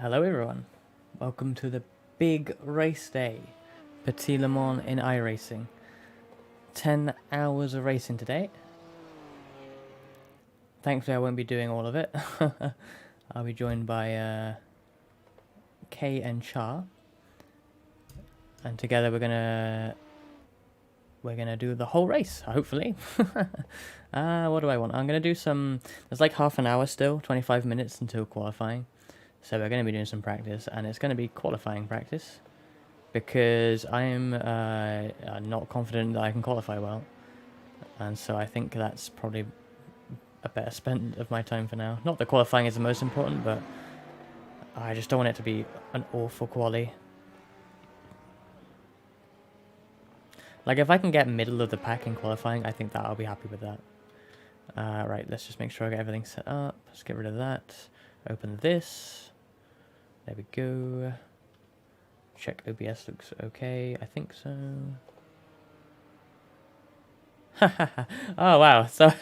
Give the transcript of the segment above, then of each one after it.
Hello everyone, welcome to the big race day, Petit Le Mans in iRacing. 10 hours of racing today. Thankfully I won't be doing all of it. I'll be joined by Kae and Char, and together we're gonna do the whole race, hopefully. What do I want? I'm gonna do some, there's like half an hour still, 25 minutes until qualifying. So we're going to be doing some practice, and it's going to be qualifying practice, because I'm not confident that I can qualify well, and so I think that's probably a better spend of my time for now. Not that qualifying is the most important, but I just don't want it to be an awful quali. Like, if I can get middle of the pack in qualifying, I think that I'll be happy with that. Right, let's just make sure I get everything set up. Let's get rid of that. Open this. There we go. Check OBS looks okay. I think so. Oh wow! So,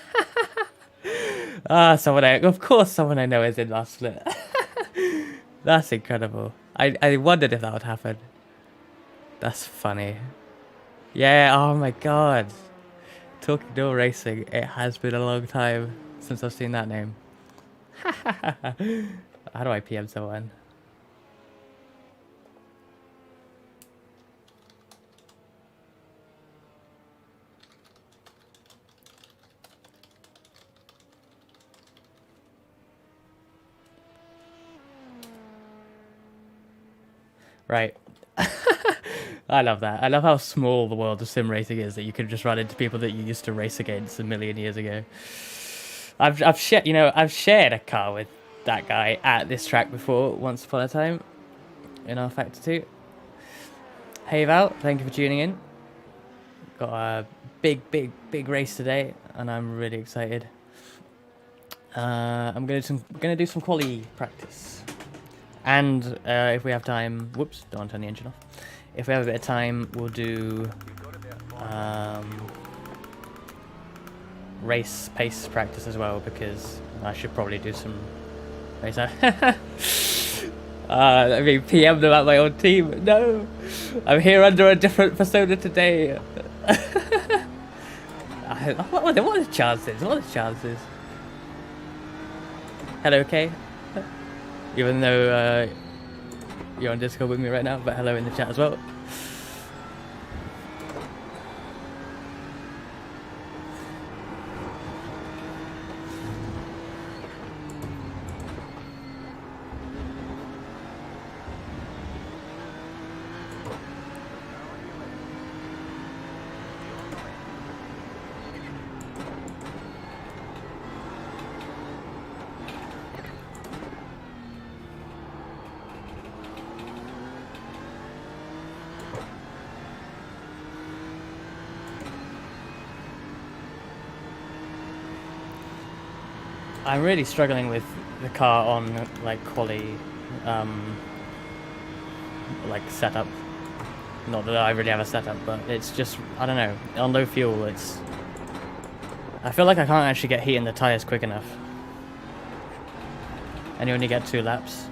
of course, someone I know is in last split. That's incredible. I wondered if that would happen. That's funny. Yeah. Oh my god. Talking door racing. It has been a long time since I've seen that name. How do I PM someone? Right. I love that. I love how small the world of sim racing is, that you can just run into people that you used to race against a million years ago. I've shared a car with that guy at this track before, once upon a time, in our Factor 2. Hey Val, thank you for tuning in. Got a big race today, and I'm really excited. I'm gonna do some quali practice. And if we have time, whoops, don't want to turn the engine off. If we have a bit of time, we'll do race pace practice as well, because I should probably do some race. I mean, PM'd about my own team. No, I'm here under a different persona today. What are the chances? What are the chances? Hello, Kay. Even though you're on Discord with me right now, but hello in the chat as well. I'm really struggling with the car on like quali, like setup. Not that I really have a setup, but it's just, I don't know, on low fuel it's, I feel like I can't actually get heat in the tyres quick enough. And you only get 2 laps.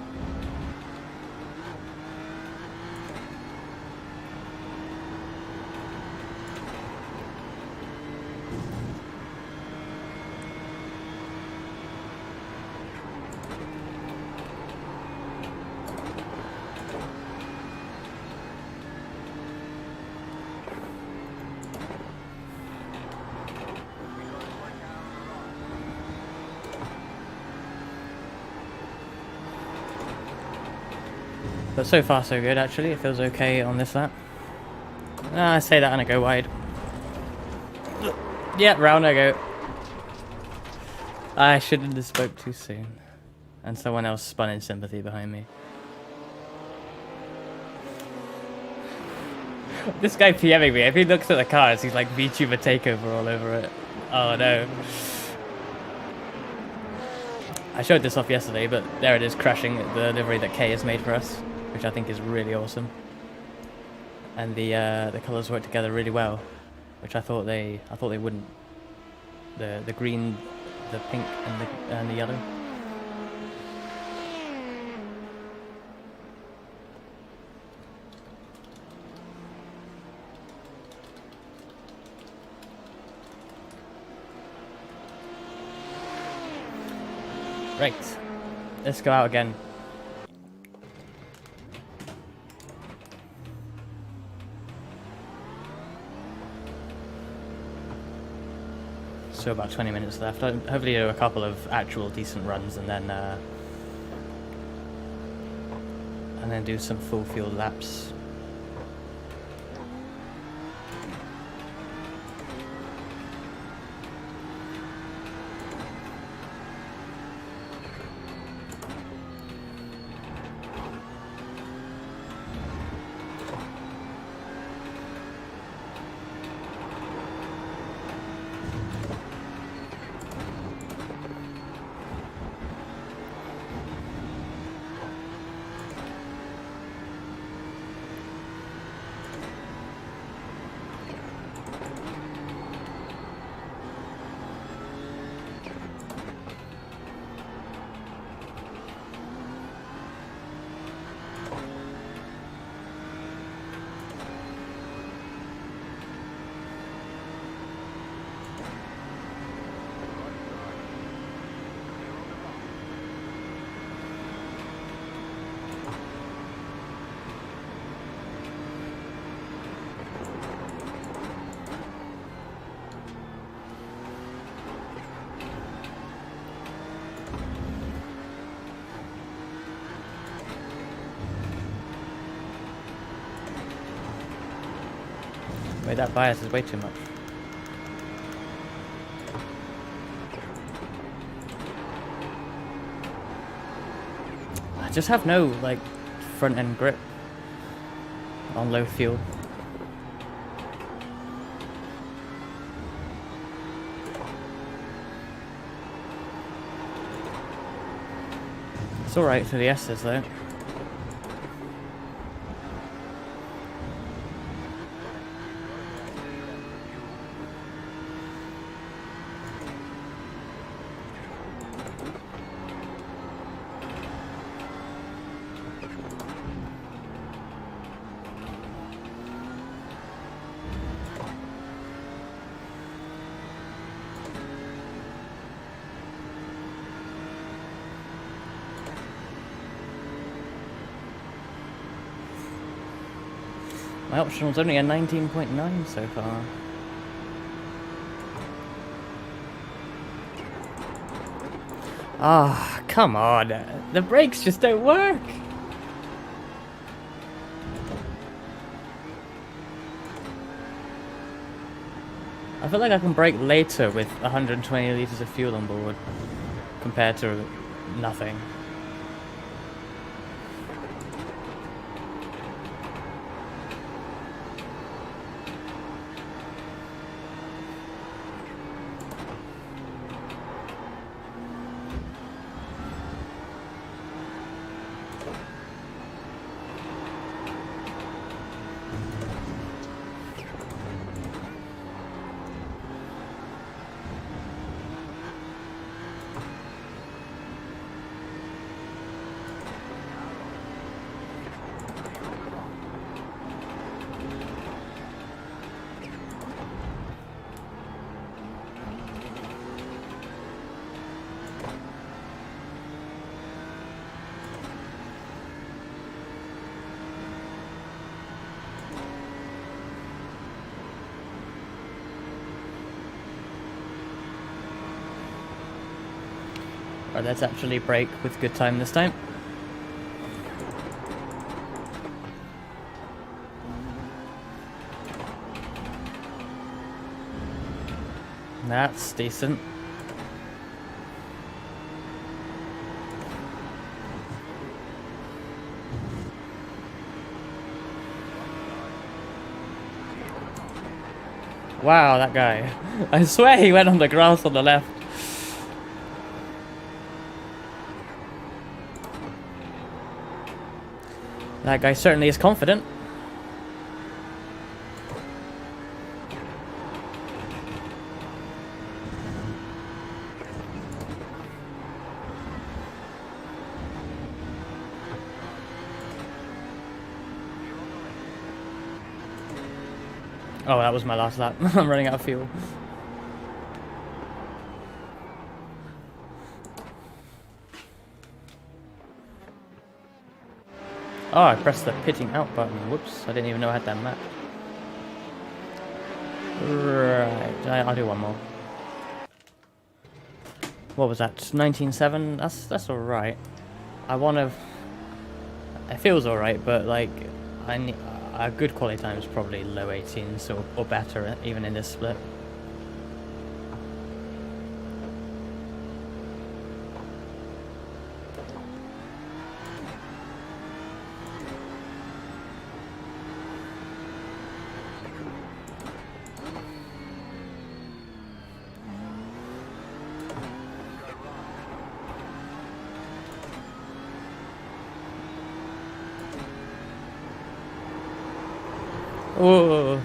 But so far so good, actually. It feels okay on this lap. I say that and I go wide. Yeah, round I go. I shouldn't have spoke too soon. And someone else spun in sympathy behind me. This guy PMing me, if he looks at the cars, he's like VTuber takeover all over it. Oh no. I showed this off yesterday, but there it is, crashing the livery that Kay has made for us, which I think is really awesome. And the colours work together really well, which I thought they wouldn't. The green, the pink, and the yellow. Right. Let's go out again. So about 20 minutes left. Hopefully do a couple of actual decent runs and then do some full field laps. Wait, that bias is way too much. I just have no, like, front end grip on low fuel. It's alright for the S's though. My optional's only a 19.9 so far. Ah, come on. The brakes just don't work. I feel like I can brake later with 120 litres of fuel on board compared to nothing. Right, let's actually brake with good time this time. That's decent. Wow, that guy. I swear he went on the grass on the left. That guy certainly is confident. Oh, that was my last lap. I'm running out of fuel. Oh, I pressed the pitting out button. Whoops, I didn't even know I had that map. Right, I'll do one more. What was that? 19.7? That's alright. I want to... It feels alright, but like, I need... A good quality time is probably low 18s or better, even in this split. Oh.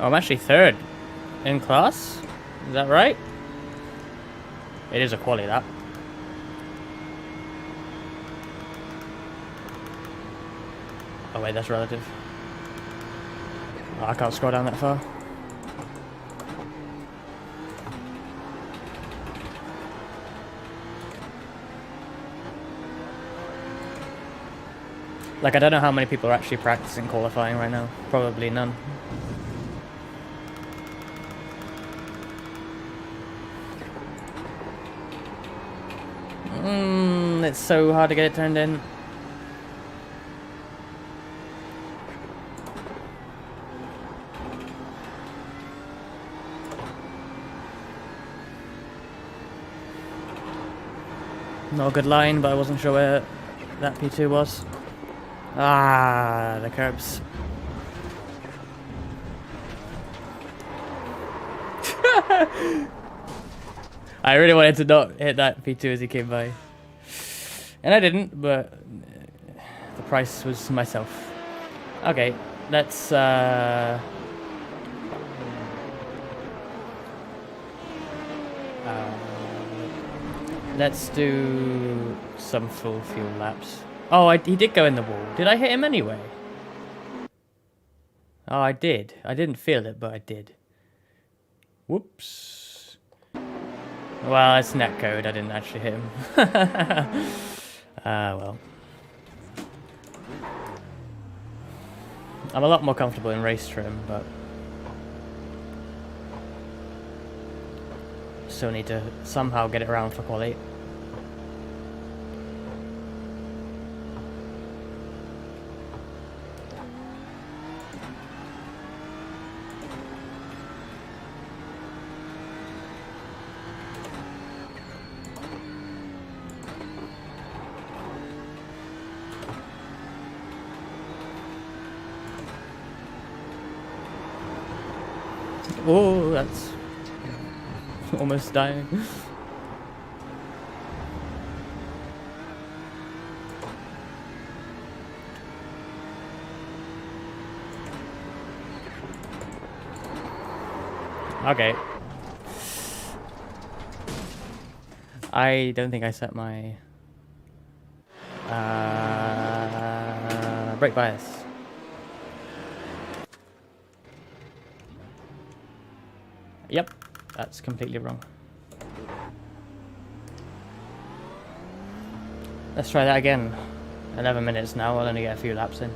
Oh, I'm actually third in class. Is that right? It is a quali, that. Oh wait, that's relative. Oh, I can't scroll down that far. Like, I don't know how many people are actually practicing qualifying right now. Probably none. It's so hard to get it turned in. Not a good line, but I wasn't sure where that P2 was. Ah, the curbs. I really wanted to not hit that P2 as he came by. And I didn't, but the price was myself. Okay, let's let's do some full fuel laps. Oh, he did go in the wall. Did I hit him anyway? Oh, I did. I didn't feel it, but I did. Whoops. Well, it's netcode. I didn't actually hit him. Well. I'm a lot more comfortable in race trim, but still need to somehow get it around for quali. Oh, that's almost dying. Okay. I don't think I set my brake bias. Yep, that's completely wrong. Let's try that again. 11 minutes now, I'll only get a few laps in.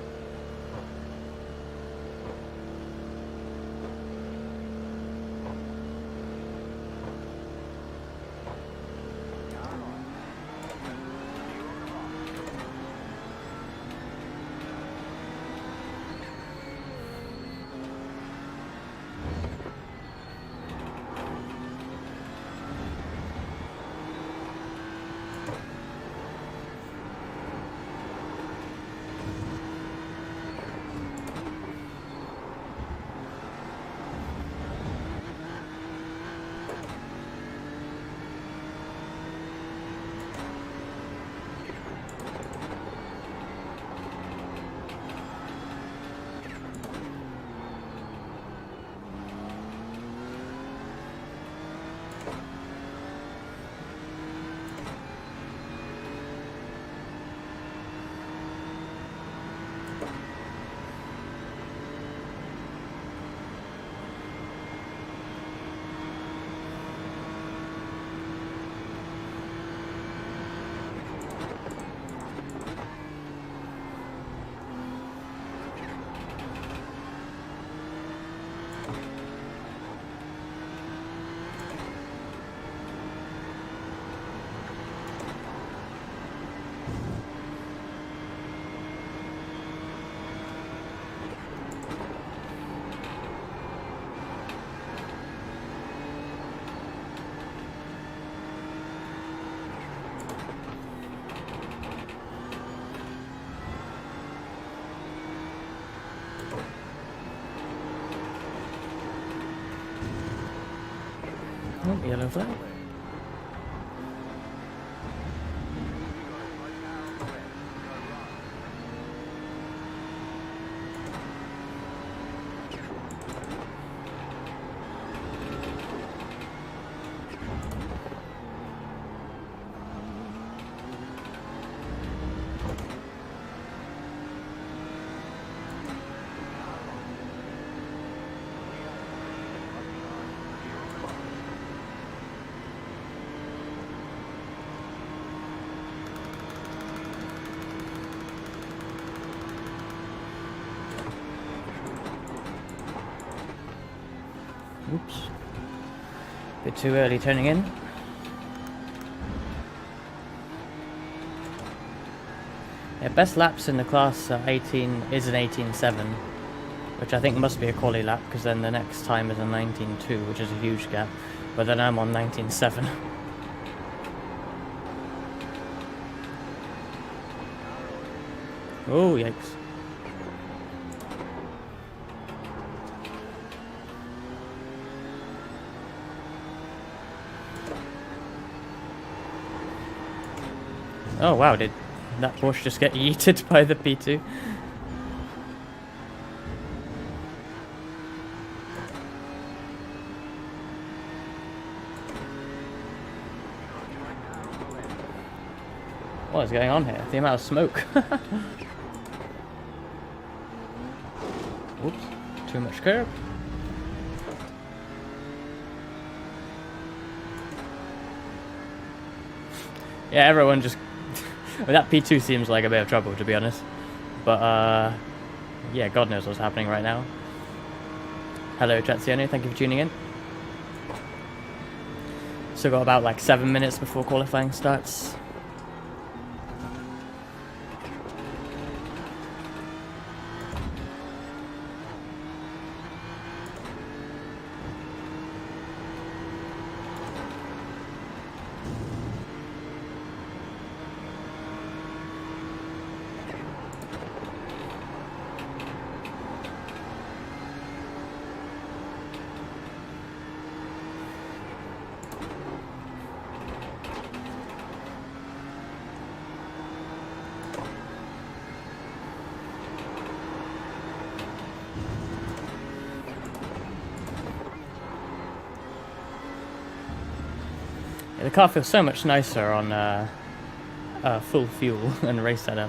Oh, yellow flag. Oops. Bit too early turning in. Yeah, best laps in the class is an 18.7, which I think must be a quali lap, because then the next time is a 19.2, which is a huge gap. But then I'm on 19.7. Oh, yikes. Oh wow, did that Porsche just get yeeted by the P2? What is going on here? The amount of smoke. Oops, too much curb. Yeah, everyone just... I mean, that P2 seems like a bit of trouble, to be honest. But, yeah, God knows what's happening right now. Hello, Traziano, thank you for tuning in. Still got about, like, 7 minutes before qualifying starts. Yeah, the car feels so much nicer on full fuel and race setup.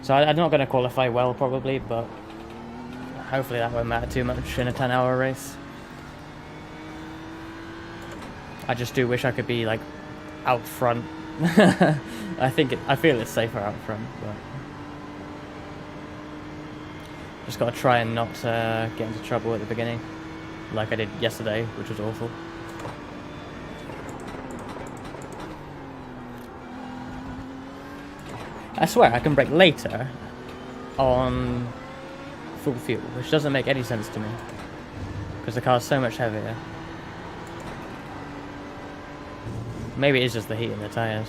So I'm not going to qualify well probably, but hopefully that won't matter too much in a 10-hour race. I just do wish I could be like out front. I feel it's safer out front, but just gotta try and not get into trouble at the beginning, like I did yesterday, which was awful. I swear I can brake later on full fuel, which doesn't make any sense to me, because the car's so much heavier. Maybe it's just the heat in the tyres.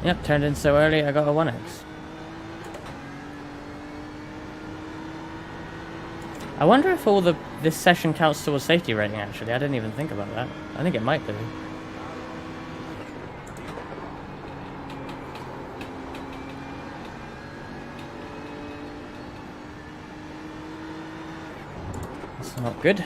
Yep, turned in so early I got a 1x. I wonder if all this session counts towards safety rating, actually. I didn't even think about that. I think it might be. That's not good.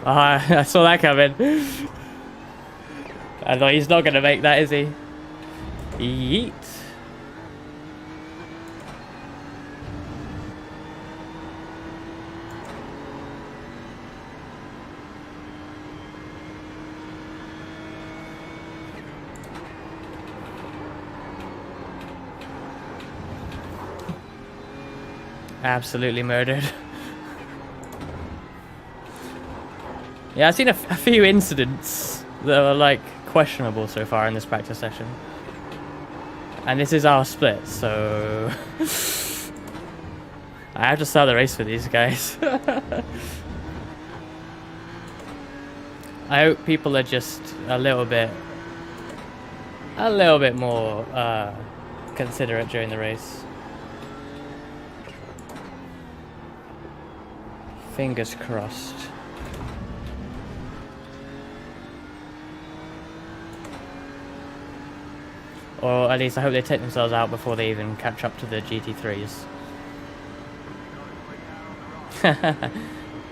I saw that coming. I thought he's not going to make that, is he? Yeet. Absolutely murdered. Yeah, I've seen a few incidents that are like questionable so far in this practice session. And this is our split, so I have to start the race with these guys. I hope people are just a little bit more considerate during the race. Fingers crossed. Or at least I hope they take themselves out before they even catch up to the GT3s.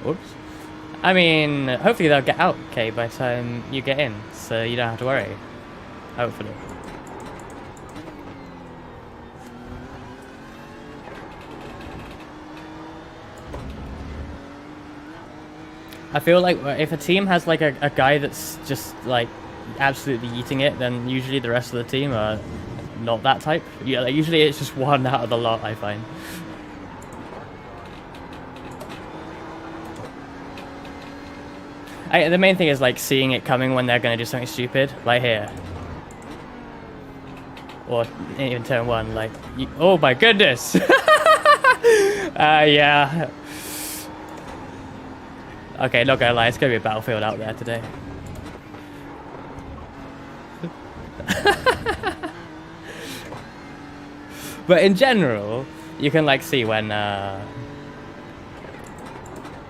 Whoops. I mean, hopefully they'll get out, Kae, by the time you get in, so you don't have to worry. Hopefully. I feel like if a team has like a guy that's just like absolutely eating it, then usually the rest of the team are not that type. Yeah, like usually it's just one out of the lot, I find. The main thing is like seeing it coming when they're going to do something stupid, like here. Or even turn one, like, oh my goodness! Yeah. Okay, not gonna lie, it's gonna be a battlefield out there today. But in general, you can like see when like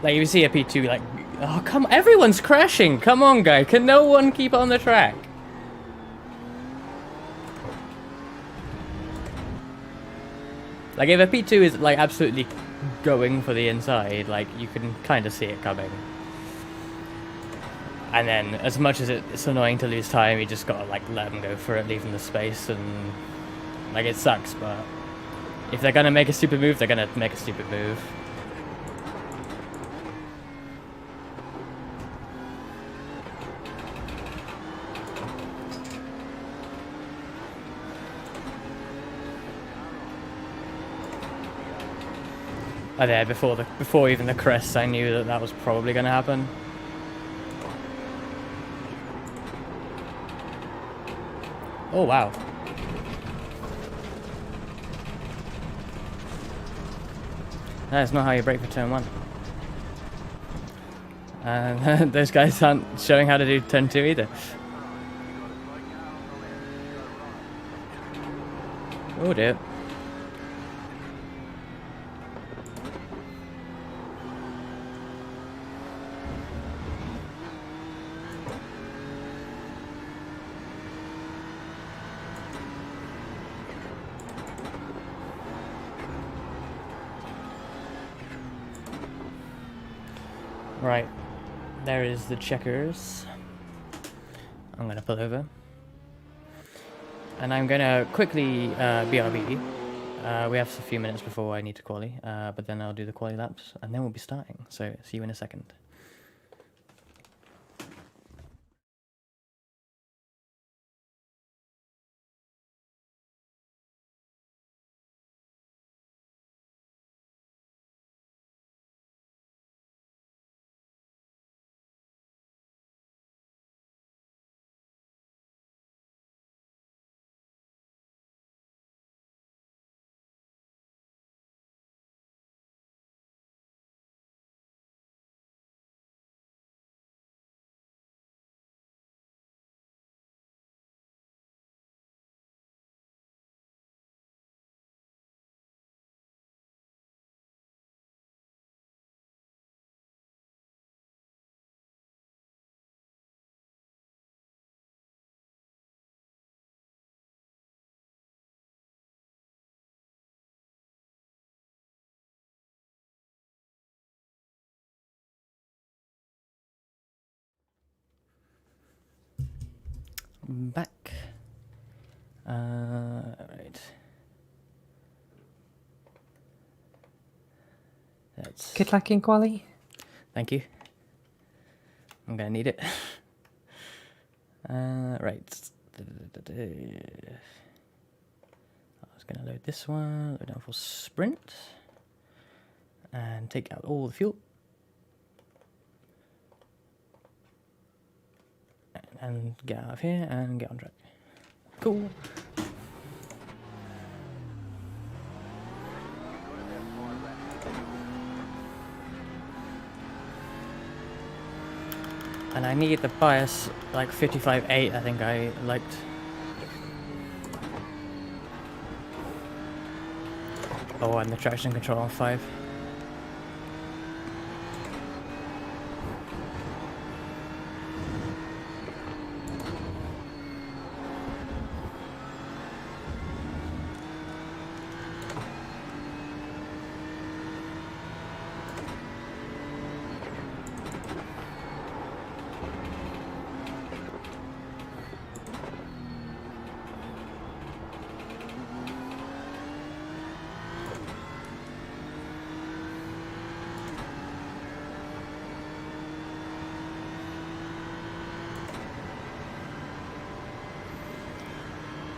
if you see a P2 like, oh come on, everyone's crashing, come on guy, can no one keep on the track? Like if a P2 is like absolutely going for the inside, like you can kind of see it coming. And then as much as it's annoying to lose time, you just gotta like let them go for it, leave them the space, and like it sucks, but if they're gonna make a stupid move, they're gonna make a stupid move. Oh, there, before even the crest, I knew that was probably gonna happen. Oh wow. That's not how you brake for turn one. And those guys aren't showing how to do turn two either. Oh dear. Right, there is the checkers. I'm gonna pull over. And I'm gonna quickly BRB. We have a few minutes before I need to quali, but then I'll do the quali laps, and then we'll be starting. So see you in a second. Back. Right. That's. Good luck in quali. Thank you. I'm gonna need it. Right. I was gonna load this one. Load down for sprint, and take out all the fuel. And get out of here and get on track. Cool. And I need the bias like 55.8, I think I liked. Oh, and the traction control on 5.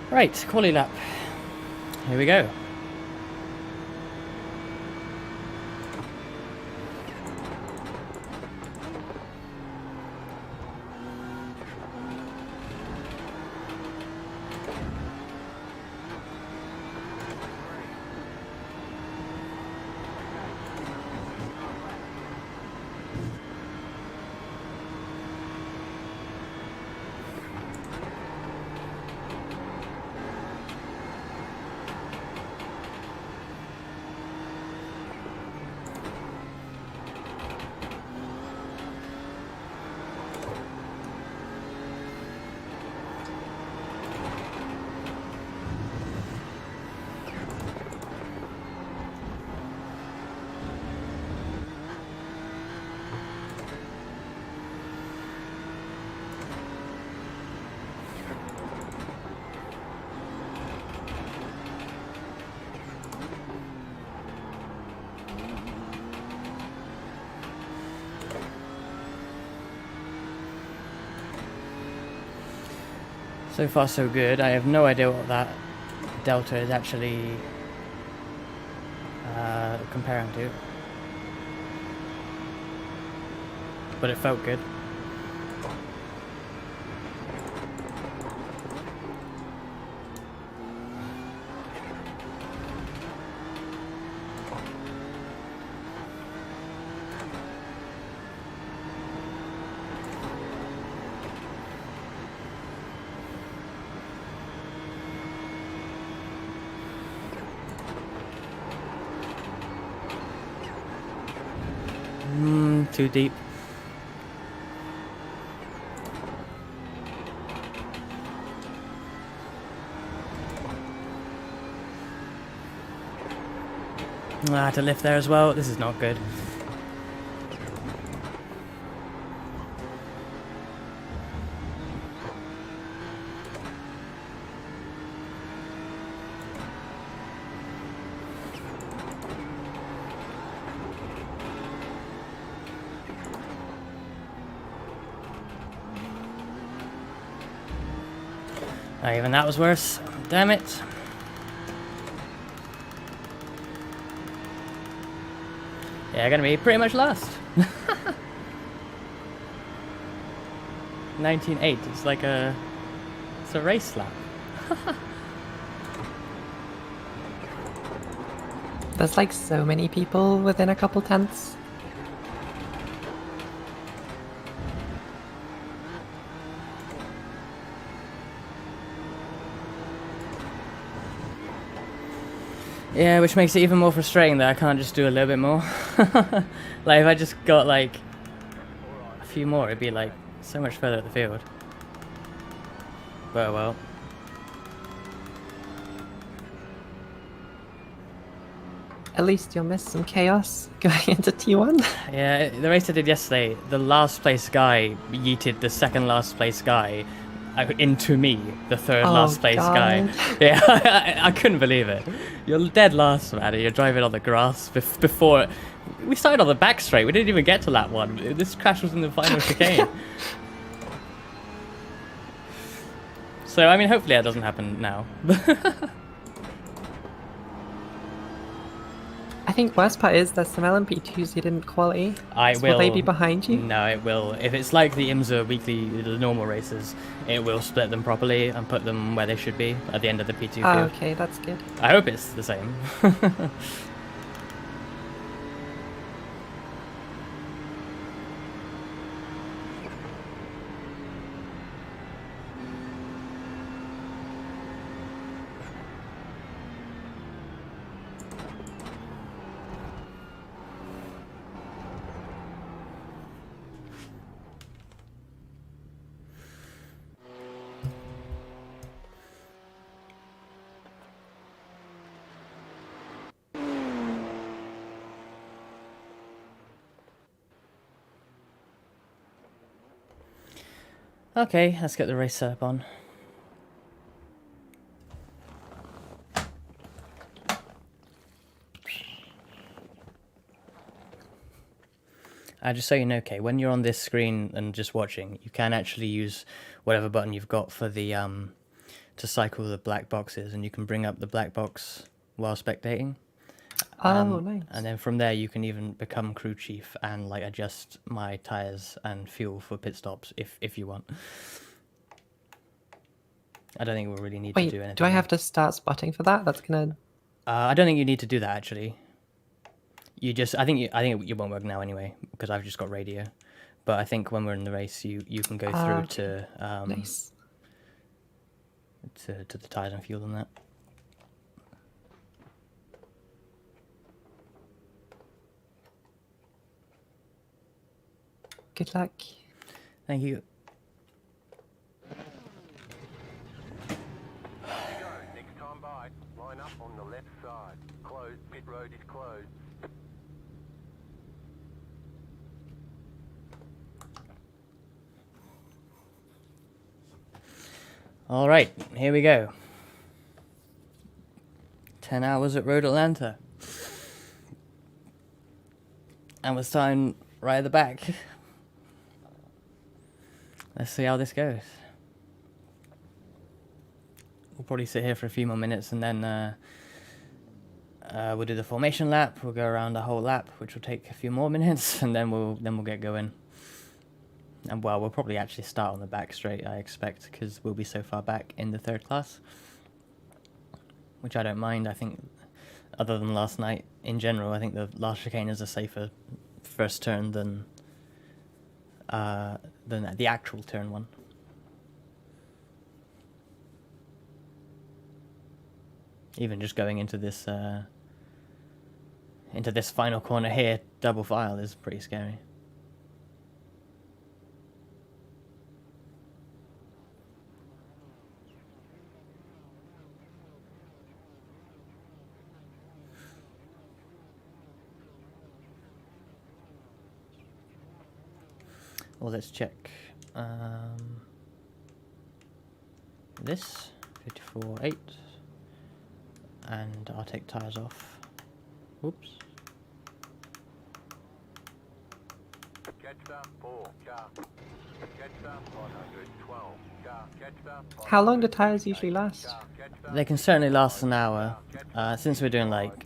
Right, quali lap. Here we go. So far so good. I have no idea what that delta is actually comparing to. But it felt good. Too deep. To lift there as well. This is not good. Oh, even that was worse. Damn it. Yeah, gonna be pretty much last. 19.8. It's like it's a race lap. There's like so many people within a couple tenths. Yeah, which makes it even more frustrating that I can't just do a little bit more. Like, if I just got, like, a few more, it'd be, like, so much further at the field. But, well. At least you'll miss some chaos going into T1. Yeah, the race I did yesterday, the last place guy yeeted the second last place guy into me, the third last place guy. Yeah, I couldn't believe it. You're dead last, man. You're driving on the grass before. We started on the back straight. We didn't even get to lap 1. This crash was in the final chicane. So, I mean, hopefully that doesn't happen now. I think worst part is there's some LMP2s you didn't quality. Will they be behind you? No, it will. If it's like the IMSA weekly, the normal races, it will split them properly and put them where they should be at the end of the P2 field. Oh, okay, that's good. I hope it's the same. Okay, let's get the race setup on. Just so you know, Kay, when you're on this screen and just watching, you can actually use whatever button you've got for the to cycle the black boxes, and you can bring up the black box while spectating. Oh, nice. And then from there, you can even become crew chief and like adjust my tires and fuel for pit stops if you want. I don't think we'll really need to do anything. Do I have to start spotting for that? That's gonna. I don't think you need to do that actually. You just, I think it won't work now anyway because I've just got radio. But I think when we're in the race, you can go through to nice. to the tires and fuel and that. Good luck. Thank you. Next time by, line up on the left side. Closed, pit road is closed. All right, here we go. 10 hours at Road Atlanta. And we're starting right at the back. Let's see how this goes. We'll probably sit here for a few more minutes and then we'll do the formation lap. We'll go around the whole lap, which will take a few more minutes, and then we'll get going. And well, we'll probably actually start on the back straight, I expect, because we'll be so far back in the third class, which I don't mind. I think, other than last night, in general, I think the last chicane is a safer first turn than the actual turn one. Even just going into this final corner here, double file, is pretty scary. Well, let's check this 54.8, and I'll take tires off. Whoops. Jetstar 4, Char. Jetstar 112, How long do tires usually last? They can certainly last an hour. Since we're doing like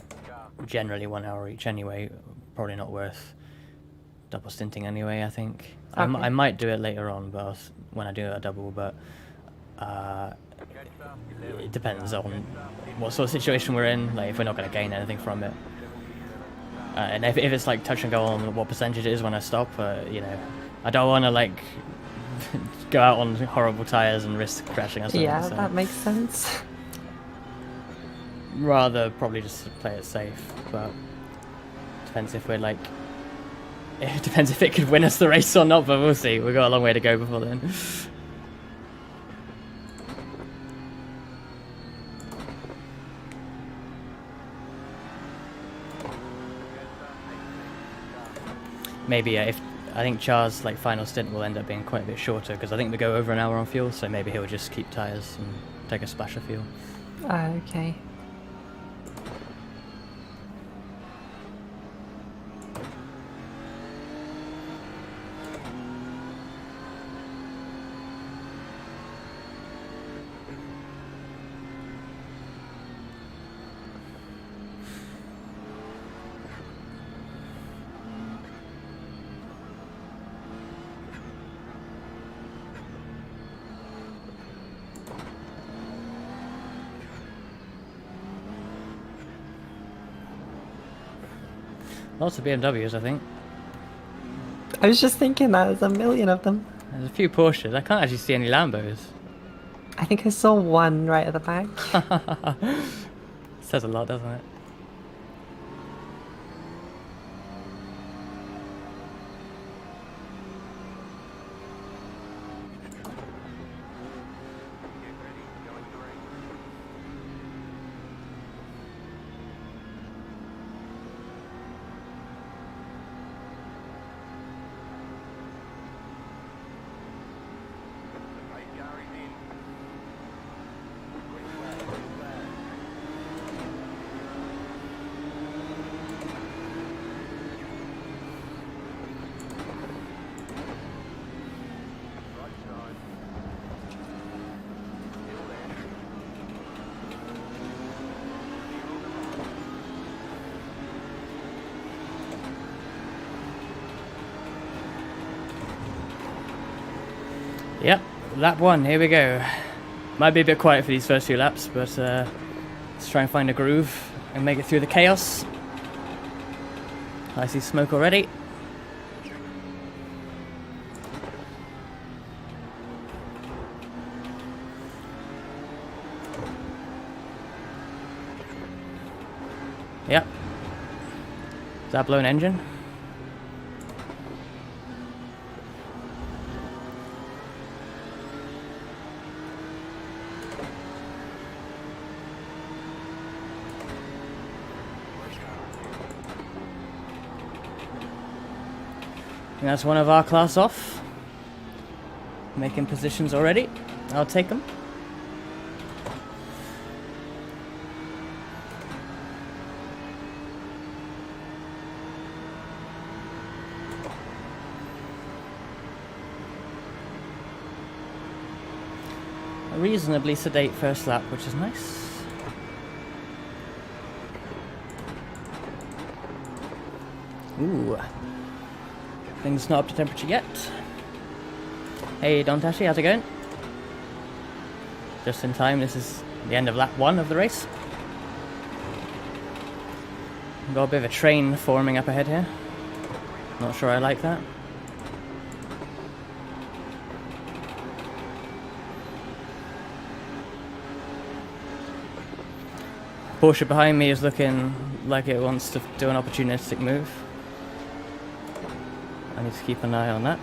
generally 1 hour each anyway, probably not worth double stinting anyway, I think. Okay. I might do it later on, but when I do a double, but it depends on what sort of situation we're in, like if we're not going to gain anything from it. And if it's like touch and go on what percentage it is when I stop, you know, I don't want to like go out on horrible tires and risk crashing or something. Yeah, so that makes sense. rather probably just play it safe, but depends if we're like, it depends if it could win us the race or not, but we'll see. We've got a long way to go before then. Maybe if I think Char's like final stint will end up being quite a bit shorter, because I think we go over an hour on fuel, so maybe he'll just keep tyres and take a splash of fuel. Okay. Lots of BMWs, I think. I was just thinking that there's a million of them. There's a few Porsches. I can't actually see any Lambos. I think I saw one right at the back. Says a lot, doesn't it? Yep, lap one, here we go. Might be a bit quiet for these first few laps, but let's try and find a groove and make it through the chaos. I see smoke already. Yep. Is that blown engine? And that's one of our class off. Making positions already. I'll take them. A reasonably sedate first lap, which is nice. Ooh. Things not up to temperature yet. Hey Don Tashi, how's it going? Just in time, this is the end of lap one of the race. Got a bit of a train forming up ahead here. Not sure I like that. Porsche behind me is looking like it wants to do an opportunistic move. I need to keep an eye on that.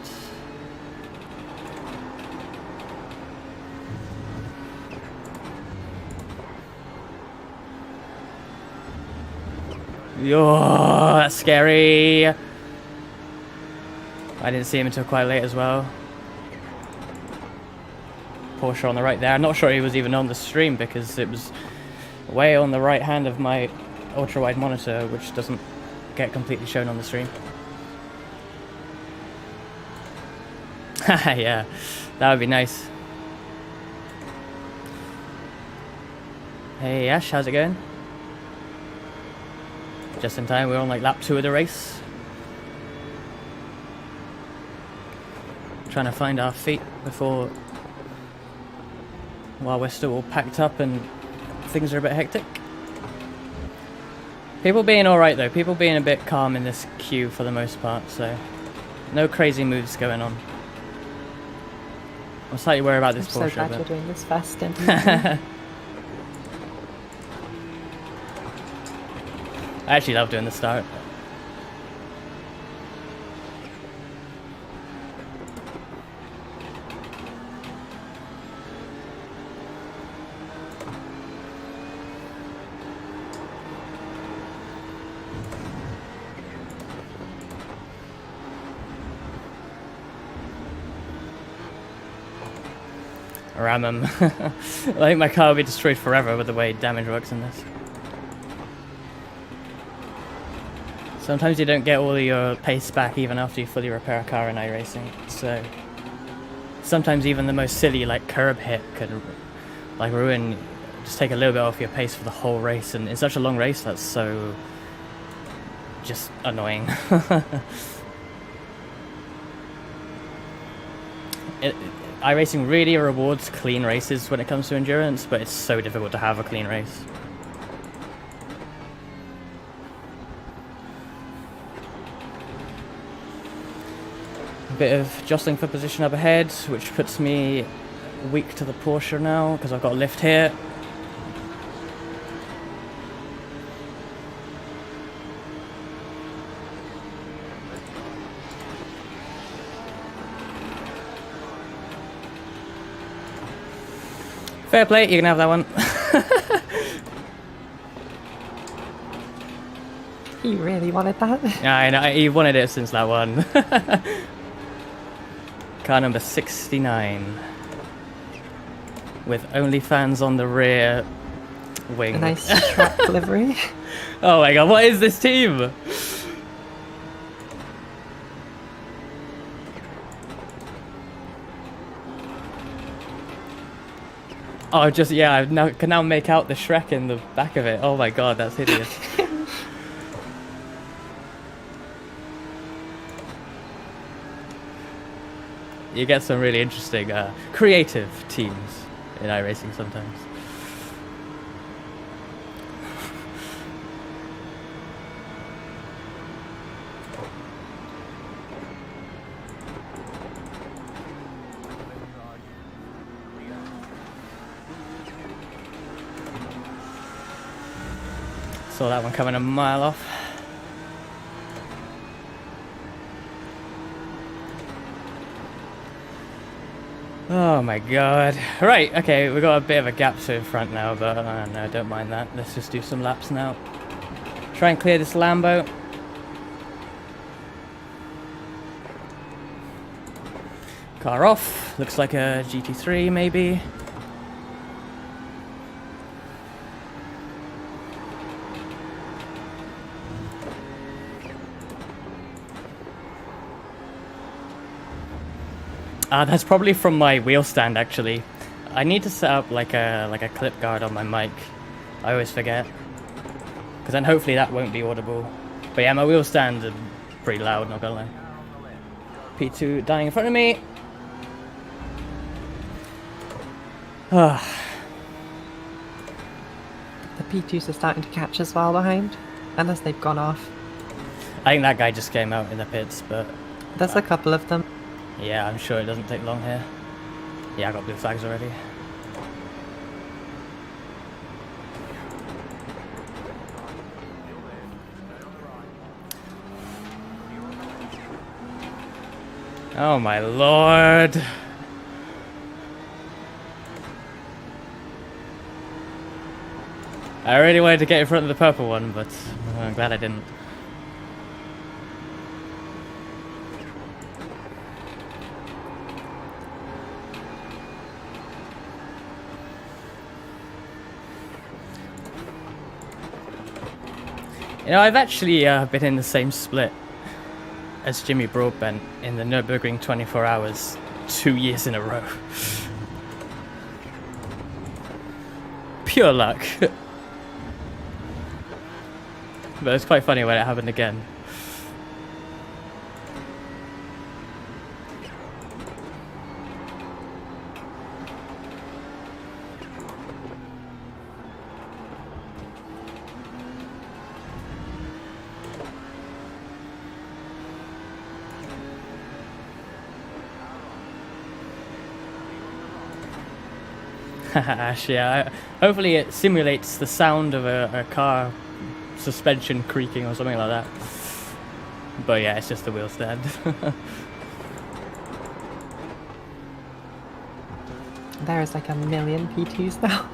Yo, that's scary. I didn't see him until quite late as well. Porsche on the right there. I'm not sure he was even on the stream because it was way on the right hand of my ultra wide monitor, which doesn't get completely shown on the stream. Yeah, that would be nice. Hey Ash, how's it going? Just in time, we're on like lap 2 of the race. Trying to find our feet before, while we're still all packed up and things are a bit hectic. People being alright though, people being a bit calm in this queue for the most part, so no crazy moves going on. I'm slightly worried about this Porsche. I'm so glad you're doing this fast stint. I actually love doing the start. Ram him. I think my car will be destroyed forever with the way damage works in this. Sometimes you don't get all your pace back even after you fully repair a car in iRacing, so sometimes even the most silly like curb hit can like ruin, just take a little bit off your pace for the whole race, and in such a long race that's so just annoying. iRacing really rewards clean races when it comes to endurance, but it's so difficult to have a clean race. Bit of jostling for position up ahead, which puts me weak to the Porsche now because I've got a lift here. Fair play, you can have that one. He really wanted that. Yeah, I know, he wanted it since that one. Car number 69 with OnlyFans on the rear wing. A nice track livery. Oh my god, what is this team? Oh, just, yeah, I can now make out the Shrek in the back of it. Oh my god, that's hideous. You get some really interesting, creative teams in iRacing sometimes. Saw that one coming a mile off. Oh my god. Right, okay, we've got a bit of a gap to the front now, but no, don't mind that. Let's just do some laps now. Try and clear this Lambo. Car off. Looks like a GT3 maybe. That's probably from my wheel stand actually. I need to set up like a clip guard on my mic. I always forget. Because then hopefully that won't be audible. But yeah, my wheel stand is pretty loud, not gonna lie. P2 dying in front of me. The P2s are starting to catch as well behind. Unless they've gone off. I think that guy just came out in the pits, but... There's a couple of them. Yeah, I'm sure it doesn't take long here. Yeah, I got blue flags already. Oh my lord! I really wanted to get in front of the purple one, but I'm glad I didn't. You know, I've actually been in the same split as Jimmy Broadbent in the Nürburgring 24 Hours 2 years in a row. pure luck. But it's quite funny when it happened again. Ash, yeah. Hopefully it simulates the sound of a car suspension creaking or something like that. But yeah, it's just the wheel stand. There's like a million P2s now.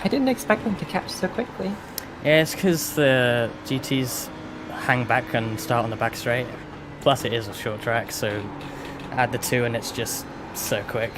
I didn't expect them to catch so quickly. Yeah, it's because the GTs hang back and start on the back straight. Plus it is a short track, so add the two and it's just so quick.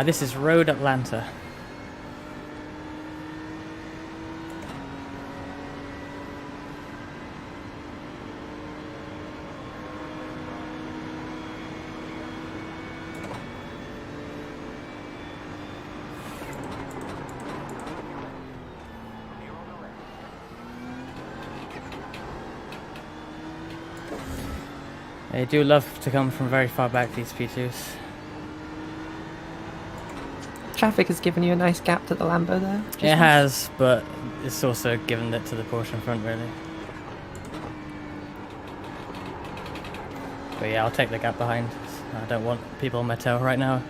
This is Road Atlanta. They do love to come from very far back, these P2s. Traffic has given you a nice gap to the Lambo there. It has, but it's also given it to the Porsche in front, really. But yeah, I'll take the gap behind. I don't want people on my tail right now.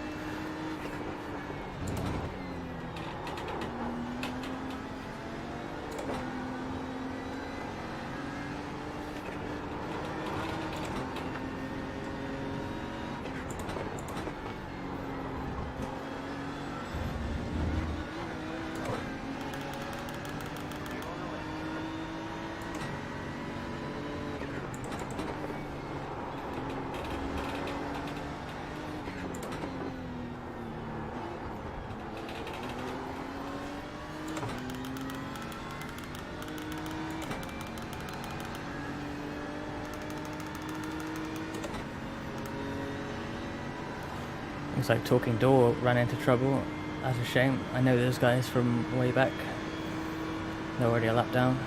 Looks like Talking Door ran into trouble. That's a shame. I know those guys from way back. They're already a lap down.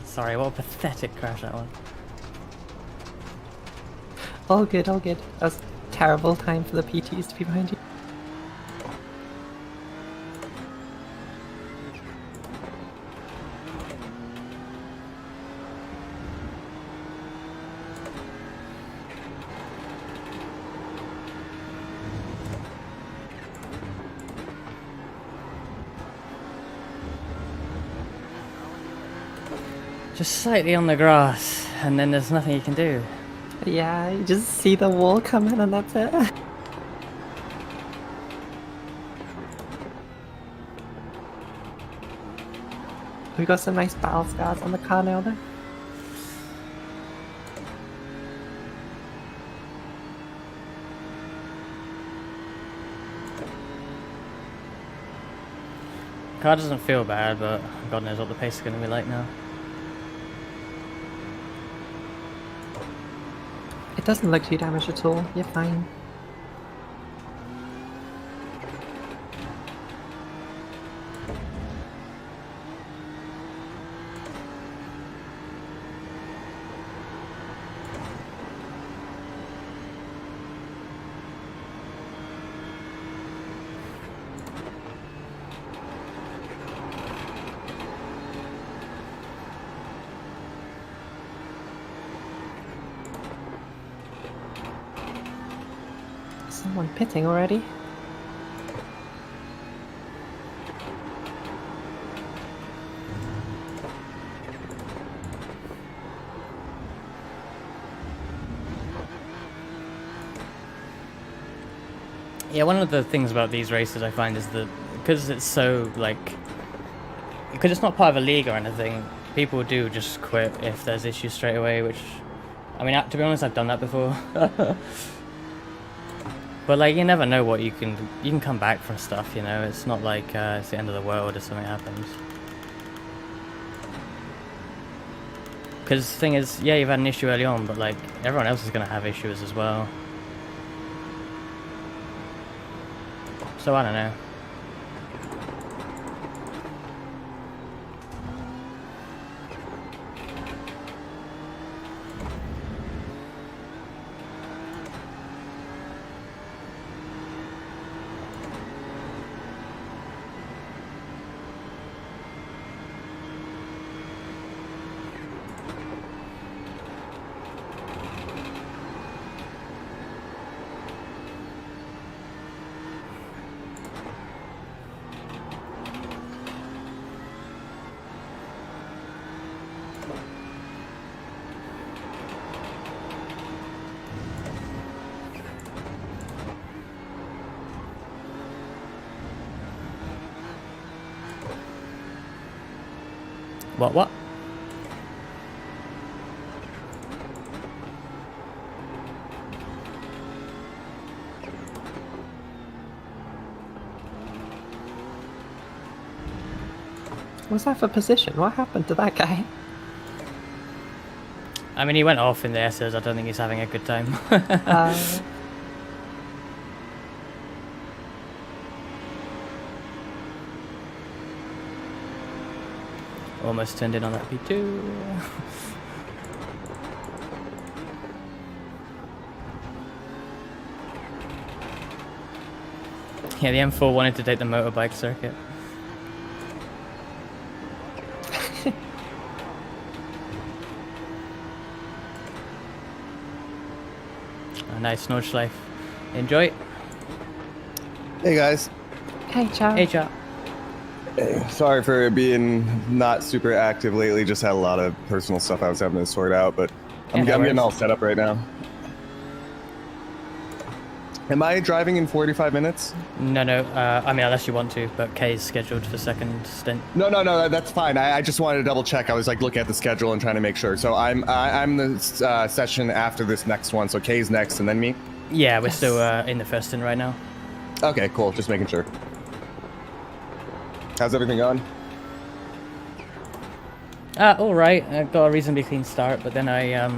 Sorry, what a pathetic crash that was. All good, all good. That was a terrible time for the PTs to be behind you. Just slightly on the grass, and then there's nothing you can do. Yeah, you just see the wall coming and that's it. We got some nice battle scars on the car now though. Car doesn't feel bad, but God knows what the pace is going to be like now. It doesn't look too damaged at all, you're fine. Someone pitting already? Yeah, one of the things about these races I find is that because it's so like, because it's not part of a league or anything, people do just quit if there's issues straight away, which, I mean, to be honest, I've done that before. But like, you never know what you can come back from stuff, you know. It's not like it's the end of the world if something happens. Because the thing is, yeah, you've had an issue early on, but like everyone else is gonna have issues as well. So I don't know. What? What's that for position? What happened to that guy? I mean, he went off in the S's. I don't think he's having a good time. Almost turned in on that P2. Yeah, the M4 wanted to take the motorbike circuit. A nice Nordschleife. Enjoy. Hey guys. Hey, Char. Hey, Char. Hey, sorry for being not super active lately. Just had a lot of personal stuff I was having to sort out, but I'm getting all set up right now. Am I driving in 45 minutes? No. I mean, unless you want to, but Kay's scheduled for second stint. No, that's fine. I just wanted to double check. I was like looking at the schedule and trying to make sure. So I'm the session after this next one. So Kay's next and then me? Yeah, we're still in the first stint right now. Okay, cool. Just making sure. How's everything going? All right. I got a reasonably clean start, but then I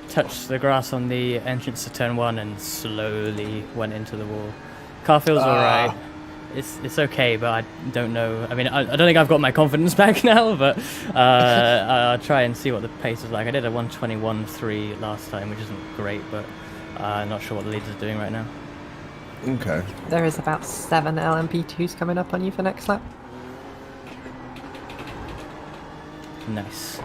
touched the grass on the entrance to turn 1 and slowly went into the wall. Car feels all right. It's okay, but I don't know. I mean, I don't think I've got my confidence back now, but I'll try and see what the pace is like. I did a 121.3 last time, which isn't great, but I'm not sure what the lead is doing right now. Okay. There is about 7 LMP2s coming up on you for next lap. Nice.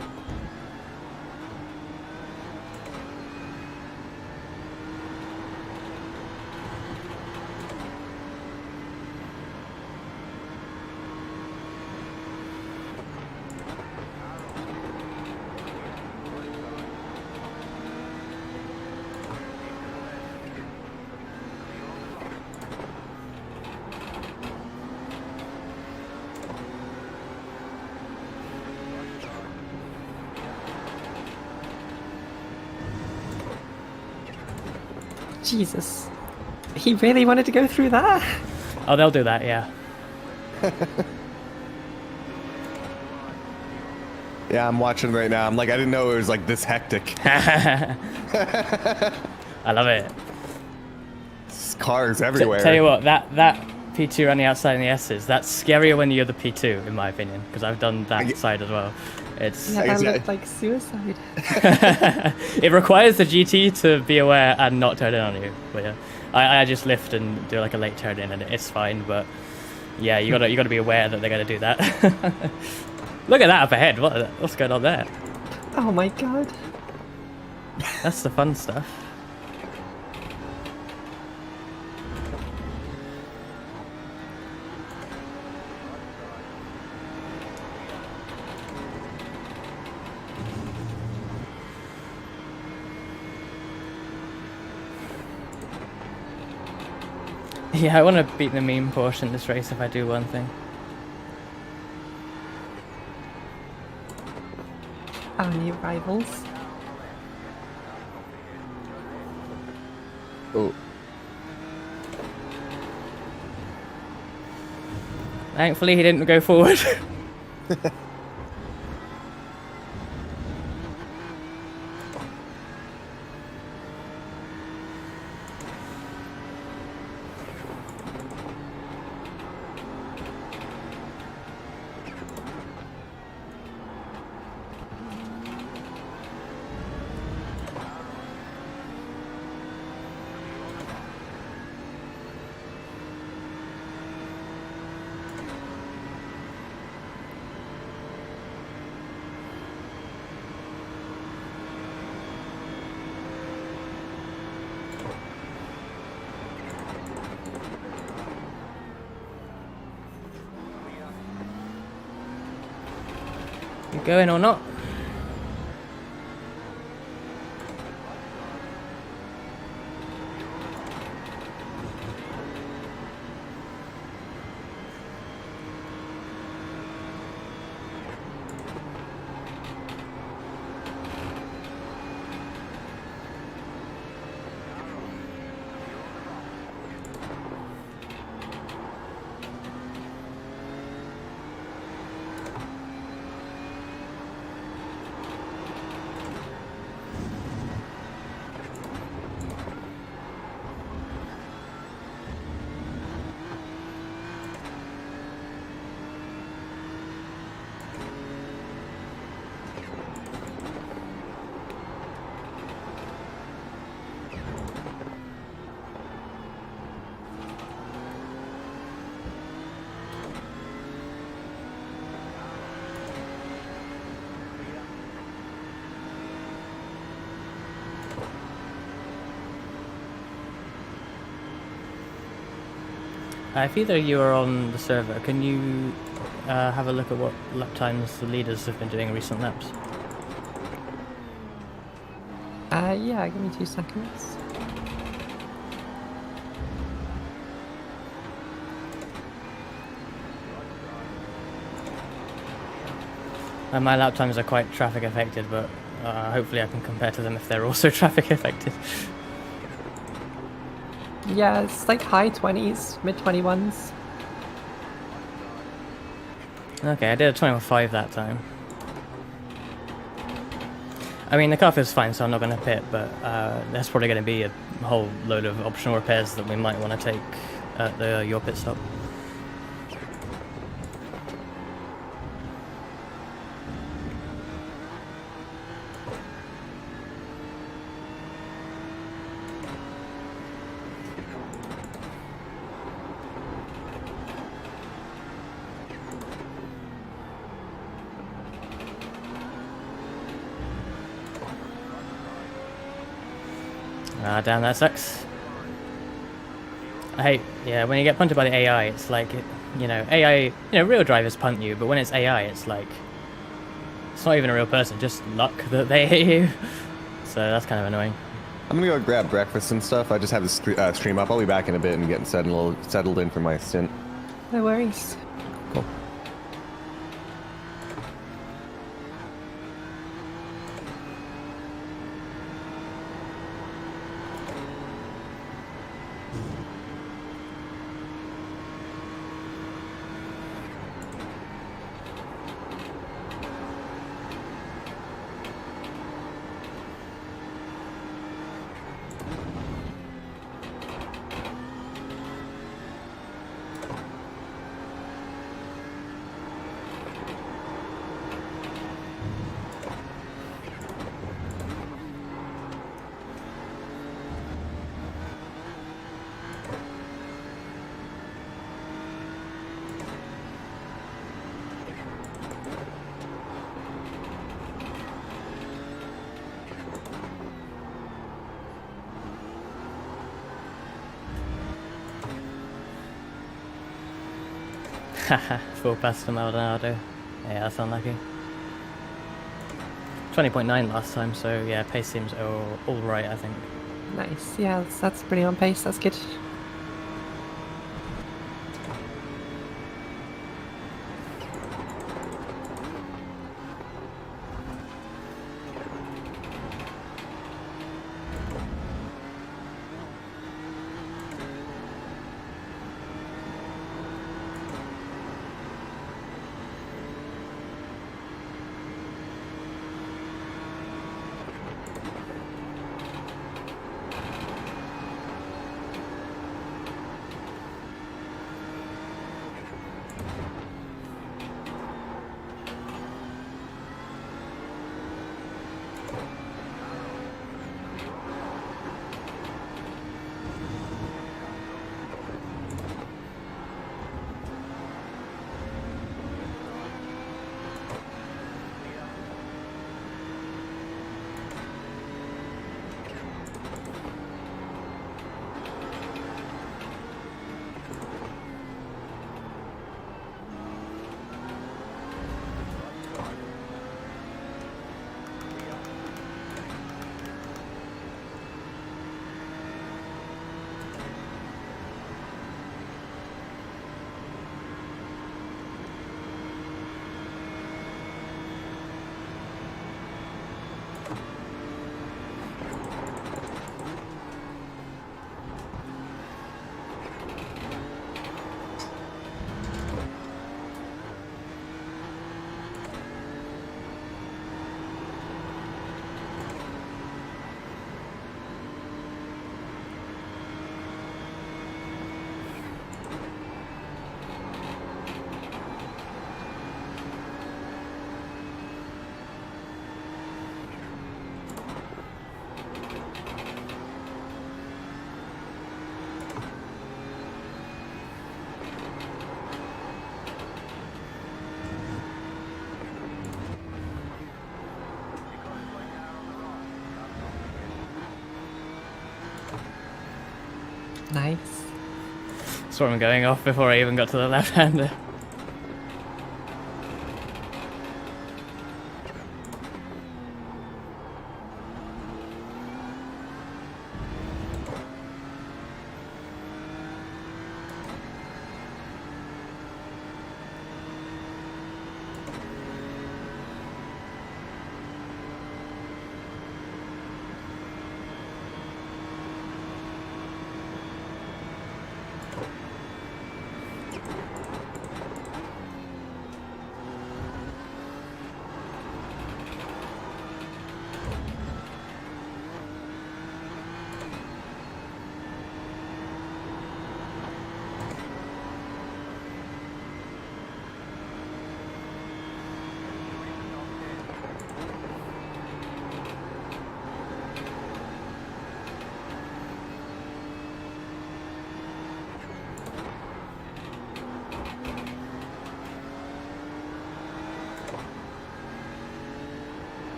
Jesus. He really wanted to go through that? Oh, they'll do that, yeah. Yeah, I'm watching right now. I'm like, I didn't know it was like this hectic. I love it. Cars everywhere. Tell you what, that P2 running outside in the S's, that's scarier when you're the P2, in my opinion, because I've done that side as well. It's Yeah, that looked like suicide. it requires the GT to be aware and not turn in on you. But yeah, I just lift and do like a late turn in, and it's fine. But yeah, you gotta be aware that they're gonna do that. Look at that up ahead. What's going on there? Oh my god. That's the fun stuff. Yeah, I want to beat the meme Porsche in this race if I do one thing. Our new rivals. Oh. Thankfully, he didn't go forward. You going or not? If either of you are on the server, can you have a look at what lap times the leaders have been doing in recent laps? Yeah, give me 2 seconds. My lap times are quite traffic affected, but hopefully I can compare to them if they're also traffic affected. Yeah, it's like high 20s, mid 21s. Okay, I did a 21.5 that time. I mean, the car feels fine, so I'm not going to pit, but there's probably going to be a whole load of optional repairs that we might want to take at your pit stop. Ah, damn, that sucks. I hate, yeah, when you get punted by the AI, it's like, AI, real drivers punt you, but when it's AI, it's like, it's not even a real person, just luck that they hit you. So that's kind of annoying. I'm gonna go grab breakfast and stuff. I just have the stream up. I'll be back in a bit and getting settled in for my stint. No worries. Cool. Haha, full past to Maldonado. Yeah, that's unlucky. 20.9 last time, so yeah, pace seems all right, I think. Nice. Yeah, that's pretty on pace. That's good. Nice. Saw him going off before I even got to the left-hander.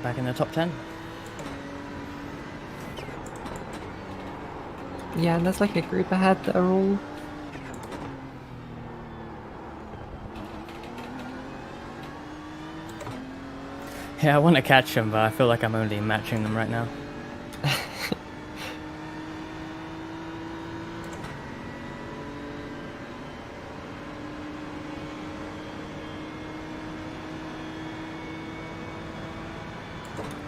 Back in the top 10. Yeah, and there's like a group ahead that are all... Yeah, I want to catch them, but I feel like I'm only matching them right now.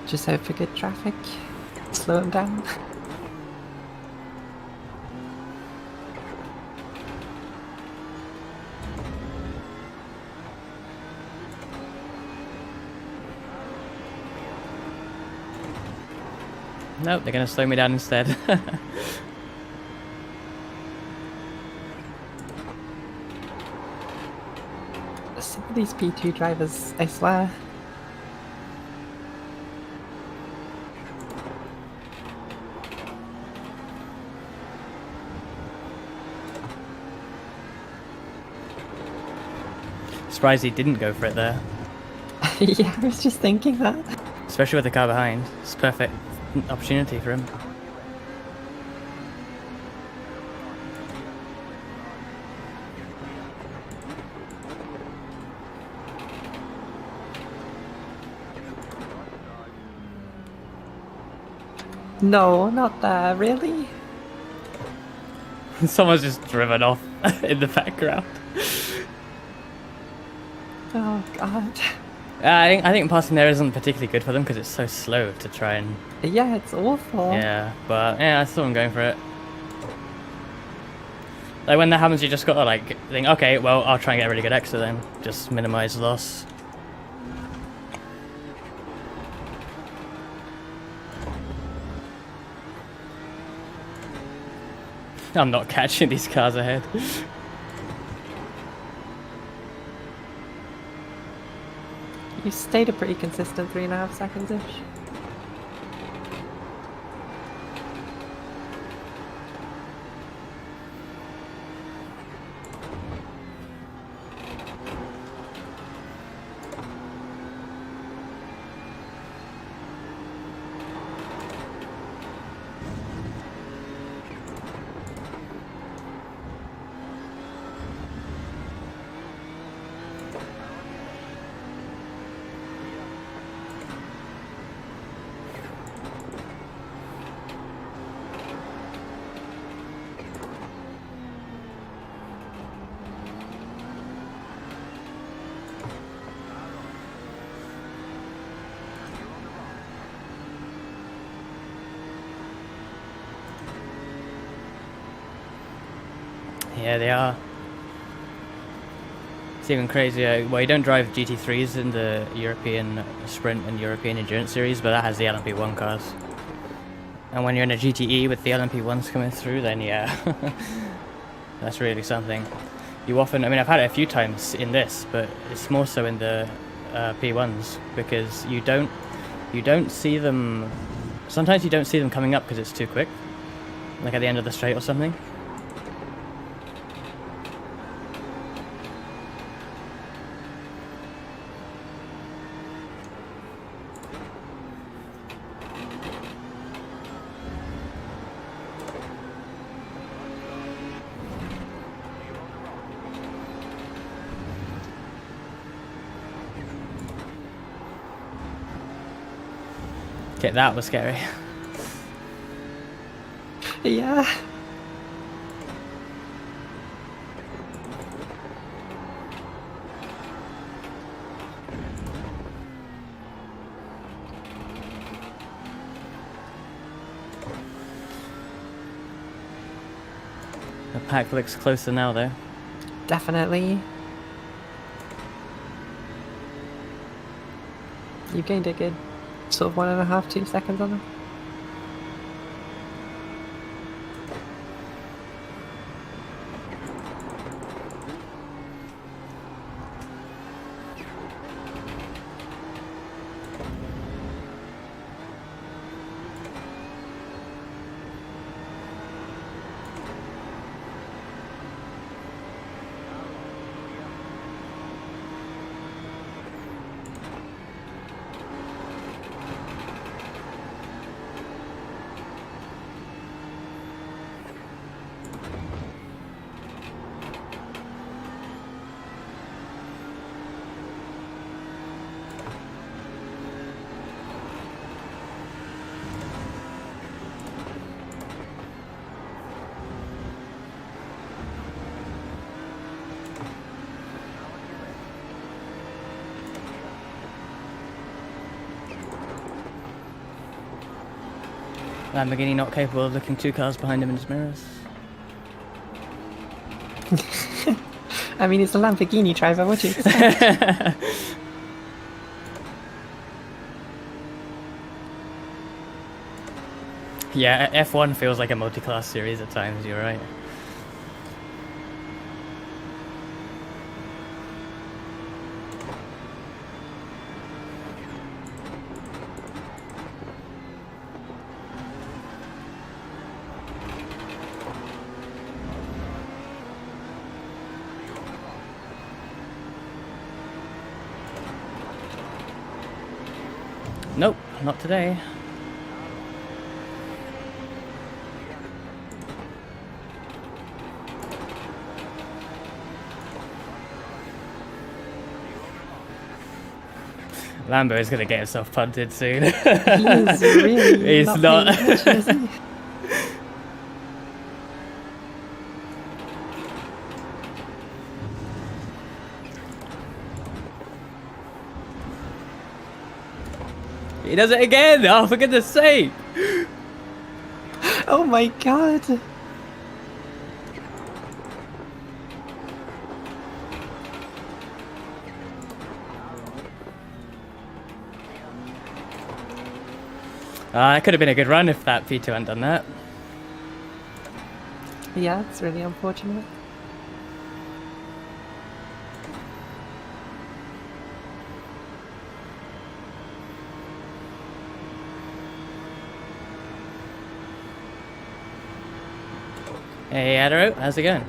Just hope for good traffic. Slow him down. Nope, they're gonna slow me down instead. Some of these P2 drivers, I swear. Surprised he didn't go for it there. Yeah, I was just thinking that. Especially with the car behind. It's a perfect opportunity for him. No, not there, really? Someone's just driven off in the background. Oh god. I think passing there isn't particularly good for them because it's so slow to try and... Yeah, it's awful. Yeah, but yeah, I saw him going for it. Like when that happens, you just gotta like think, okay, well, I'll try and get a really good exit then. Just minimize loss. I'm not catching these cars ahead. You stayed a pretty consistent 3.5 seconds-ish. Yeah, they are. It's even crazier. Well, you don't drive GT3s in the European Sprint and European Endurance Series, but that has the LMP1 cars. And when you're in a GTE with the LMP1s coming through, then yeah, that's really something. You often, I mean, I've had it a few times in this, but it's more so in the P1s because you don't see them. Sometimes you don't see them coming up because it's too quick, like at the end of the straight or something. Okay, that was scary. Yeah. The pack looks closer now, though. Definitely. You gained a good sort of 1.5, 2 seconds on them. Lamborghini not capable of looking 2 cars behind him in his mirrors. I mean, it's a Lamborghini driver, what do you expect? Yeah, F1 feels like a multi-class series at times, you're right. Nope, not today. Lambo is going to get himself punted soon. He's really He's not. Is he? He does it again! Oh, for goodness sake! Oh my god! It could have been a good run if that P2 hadn't done that. Yeah, it's really unfortunate. Hey Adaro, how's it going?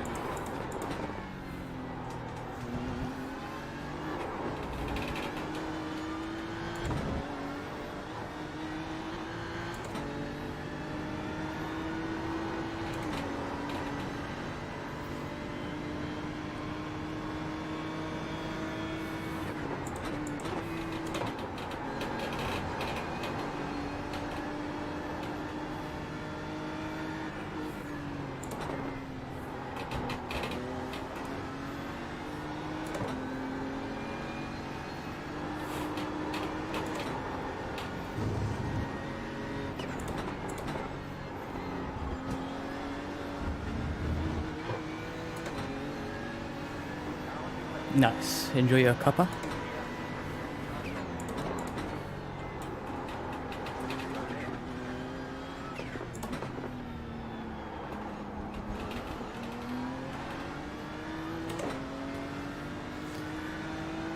Nice. Enjoy your cuppa.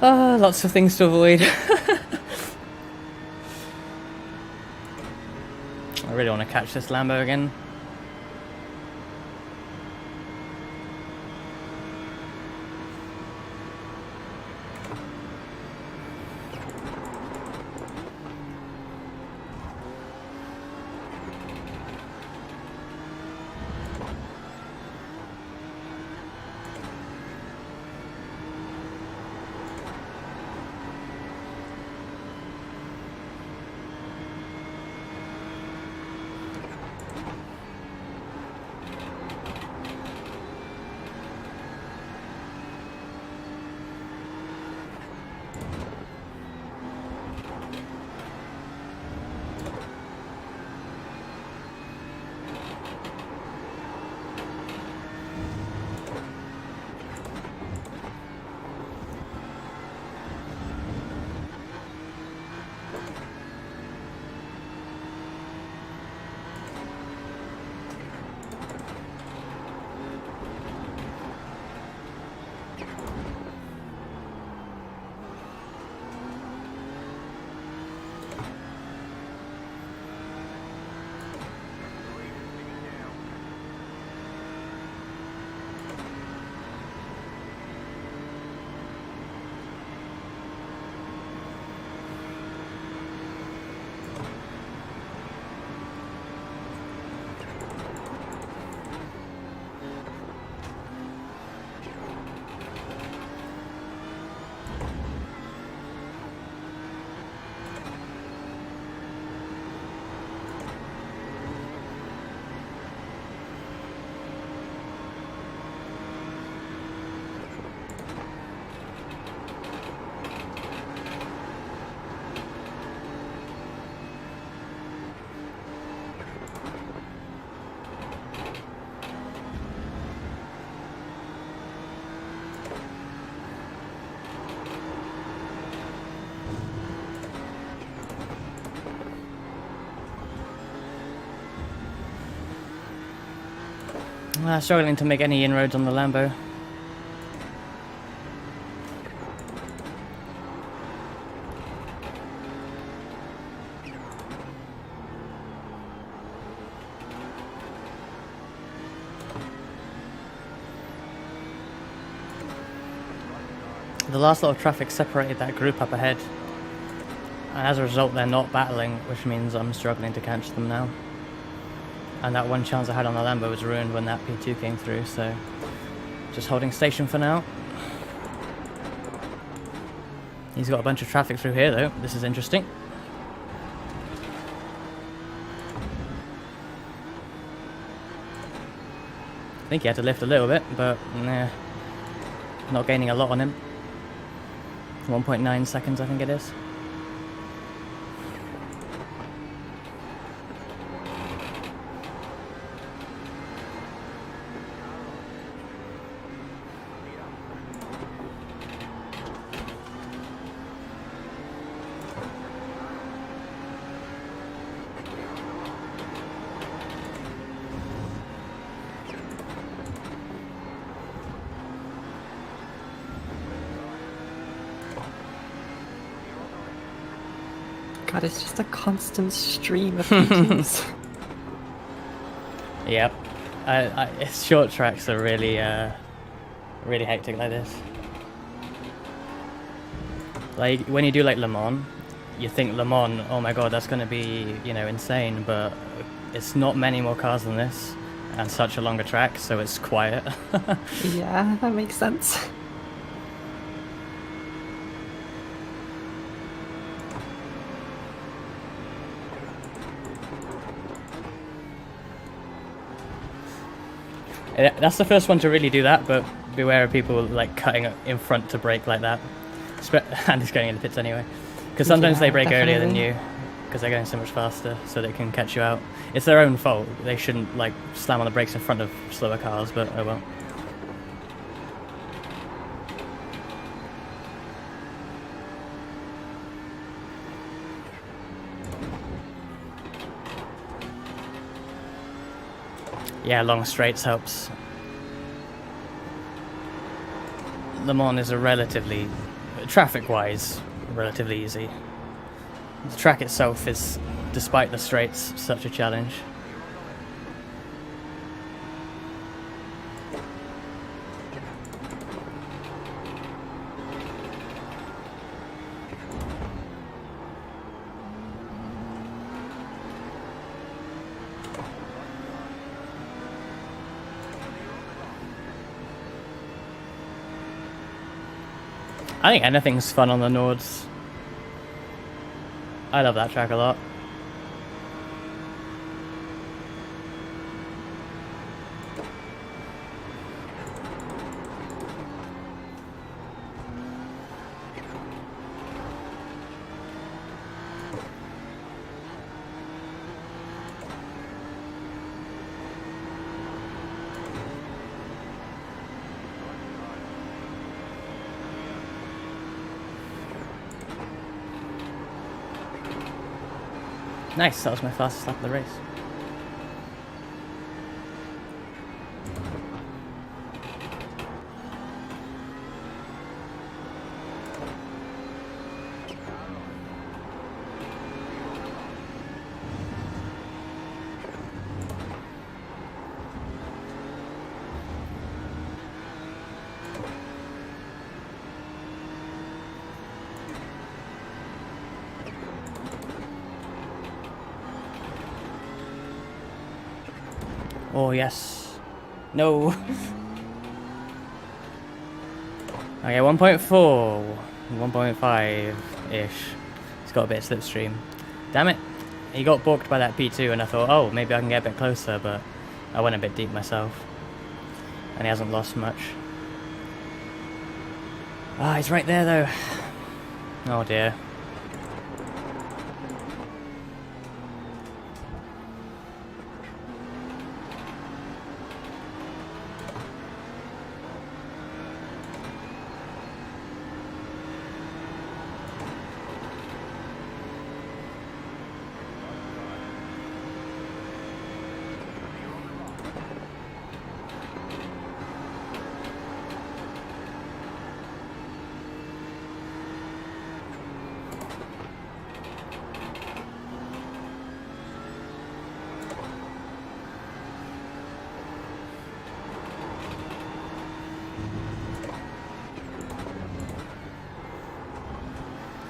Lots of things to avoid. I really want to catch this Lambo again. Struggling to make any inroads on the Lambo. The last lot of traffic separated that group up ahead, and as a result they're not battling, which means I'm struggling to catch them now. And that one chance I had on the Lambo was ruined when that P2 came through, so just holding station for now. He's got a bunch of traffic through here though, this is interesting. I think he had to lift a little bit, but nah, not gaining a lot on him. 1.9 seconds I think it is. God, it's just a constant stream of P2s. Yep. Short tracks are really, really hectic like this. Like, when you do like Le Mans, you think Le Mans, oh my god, that's going to be, you know, insane, but it's not many more cars than this, and such a longer track, so it's quiet. Yeah, that makes sense. That's the first one to really do that, but beware of people like cutting in front to brake like that. And it's going in the pits anyway. Because sometimes they brake earlier than you, because they're going so much faster, so they can catch you out. It's their own fault. They shouldn't like slam on the brakes in front of slower cars, but oh well. Yeah, long straights helps. Le Mans is a relatively, traffic-wise, relatively easy. The track itself is, despite the straights, such a challenge. I think anything's fun on the Nords. I love that track a lot. Nice, that was my fastest lap of the race. Oh yes. No. Okay, 1.4. 1.5-ish. It's got a bit of slipstream. Damn it. He got balked by that P2 and I thought, oh, maybe I can get a bit closer, but I went a bit deep myself. And he hasn't lost much. Ah, he's right there though. Oh dear.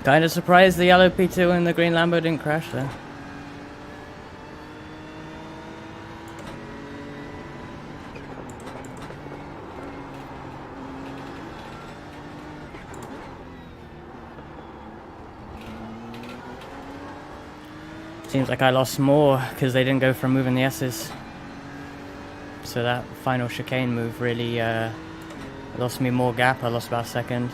Kind of surprised the yellow P2 and the green Lambo didn't crash there. Seems like I lost more because they didn't go for moving the S's. So that final chicane move really lost me more gap. I lost about a second.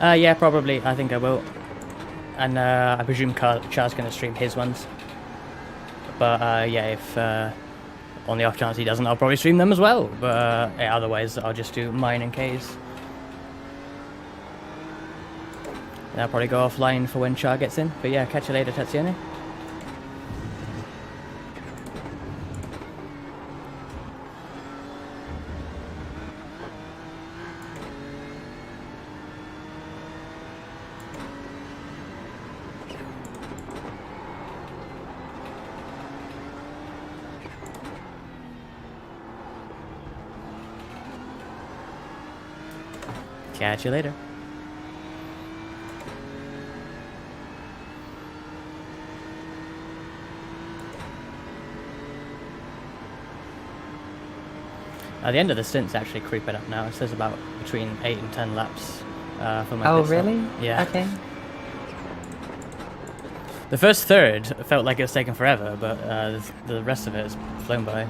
Yeah, probably. I think I will. And I presume Char's going to stream his ones. But yeah, if on the off chance he doesn't, I'll probably stream them as well. But yeah, otherwise, I'll just do mine and Kae's. And I'll probably go offline for when Char gets in. But yeah, catch you later, Tetsuone. Catch you later. The end of the stint's actually creeping up now. It says about between 8 and 10 laps for my pit stop. Really? Yeah. Okay. The first third felt like it was taking forever, but the rest of it has flown by.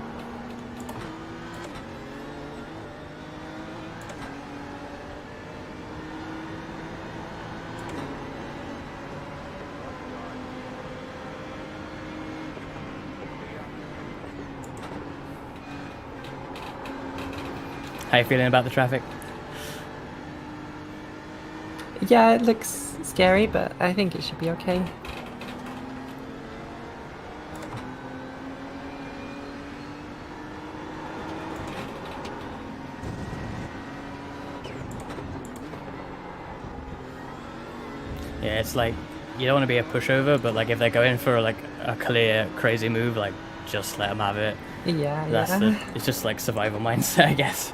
How you feeling about the traffic? Yeah, it looks scary, but I think it should be okay. Yeah, it's like, you don't want to be a pushover, but like if they're going for like a clear, crazy move, like just let them have it. Yeah, It's just like survival mindset, I guess.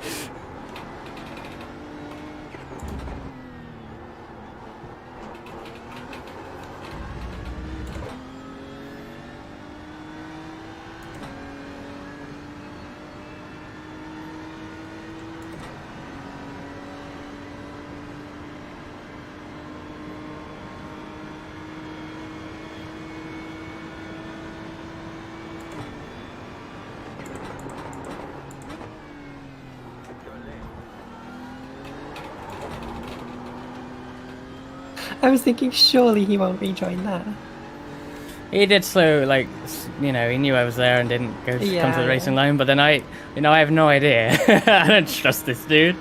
I was thinking surely he won't rejoin that. He did so, like, you know, he knew I was there and didn't come to the racing line, but then I have no idea. I don't trust this dude.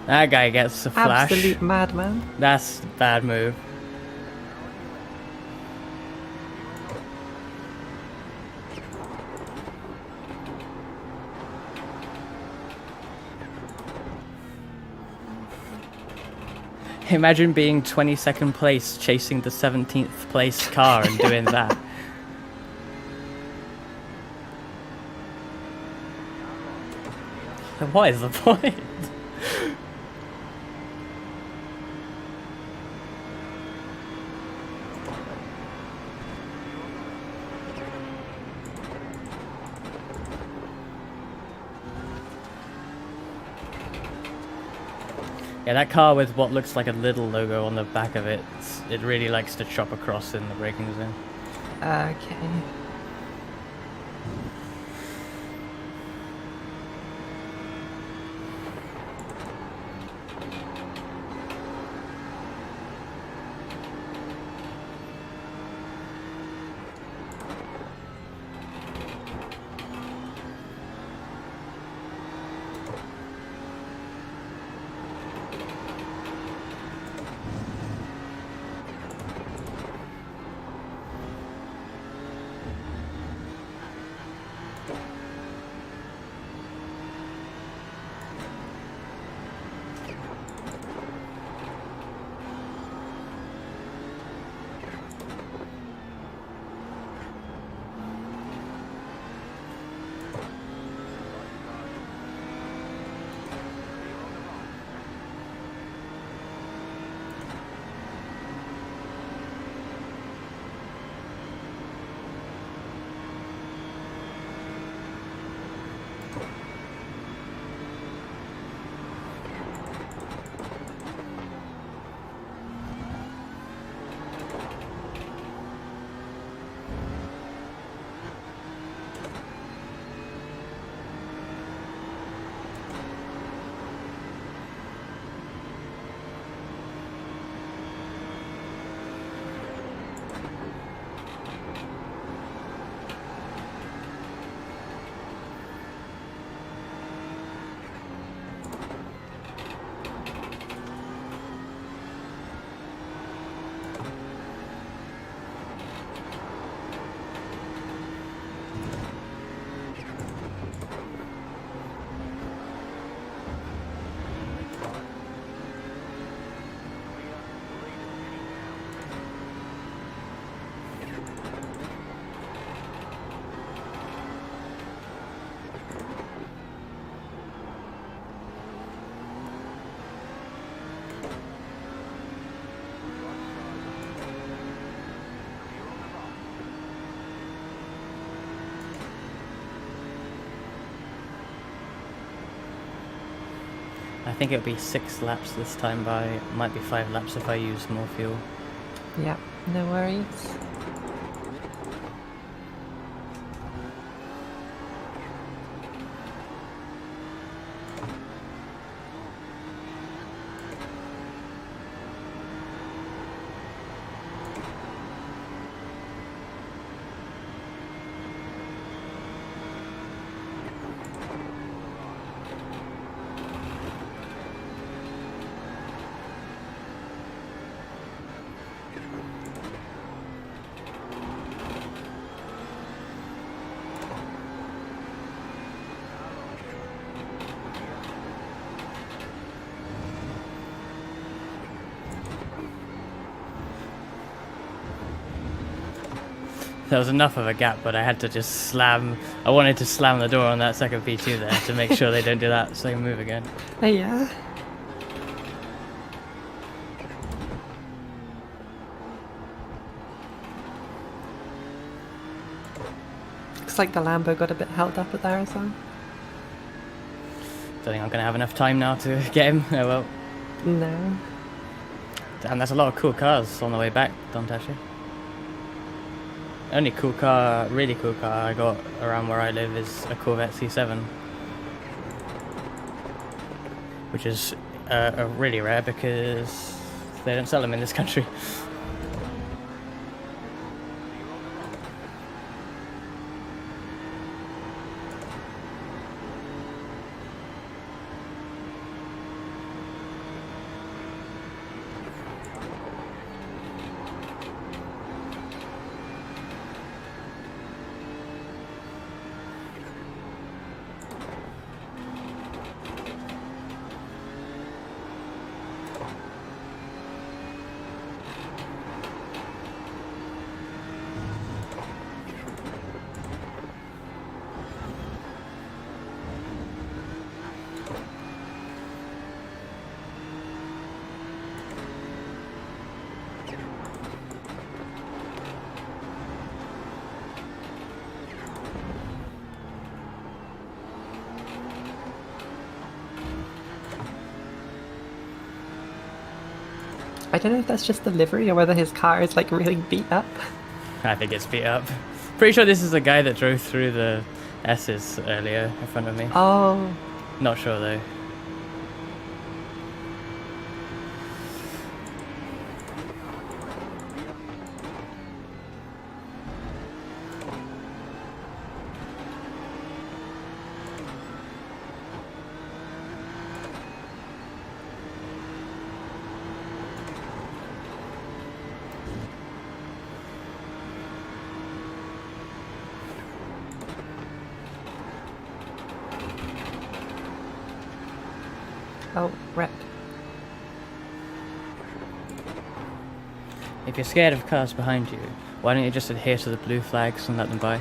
That guy gets a flash. Absolute madman. That's a bad move. Imagine being 22nd place chasing the 17th place car and doing that. What is the point? Yeah, that car with what looks like a little logo on the back of it, it really likes to chop across in the braking zone. Okay. I think it'll be 6 laps this time by, might be 5 laps if I use more fuel. Yeah, no worries. There was enough of a gap, but I had to just slam. I wanted to slam the door on that second V2 there to make sure they don't do that same move again. Yeah. Looks like the Lambo got a bit held up at there as well. Don't think I'm gonna have enough time now to get him. Oh well. No. Damn, that's a lot of cool cars on the way back, Dontashi. Only cool car, really cool car I got around where I live is a Corvette C7, which is really rare because they don't sell them in this country. I don't know if that's just the livery or whether his car is like really beat up. I think it's beat up. Pretty sure this is the guy that drove through the S's earlier in front of me. Oh. Not sure though. Oh, rep. If you're scared of cars behind you, why don't you just adhere to the blue flags and let them by?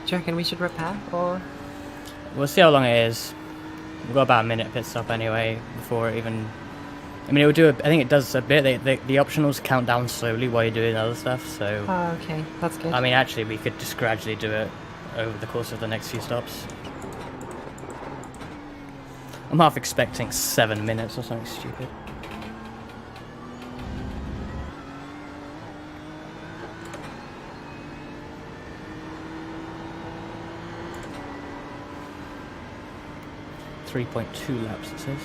Do you reckon we should repair or? We'll see how long it is. We've got about a minute pit stop anyway before it even. I mean, it will do. I think it does a bit. The optionals count down slowly while you're doing other stuff. So. Oh, okay, that's good. I mean, actually, we could just gradually do it over the course of the next few stops. I'm half expecting 7 minutes or something stupid. .2 laps, it says.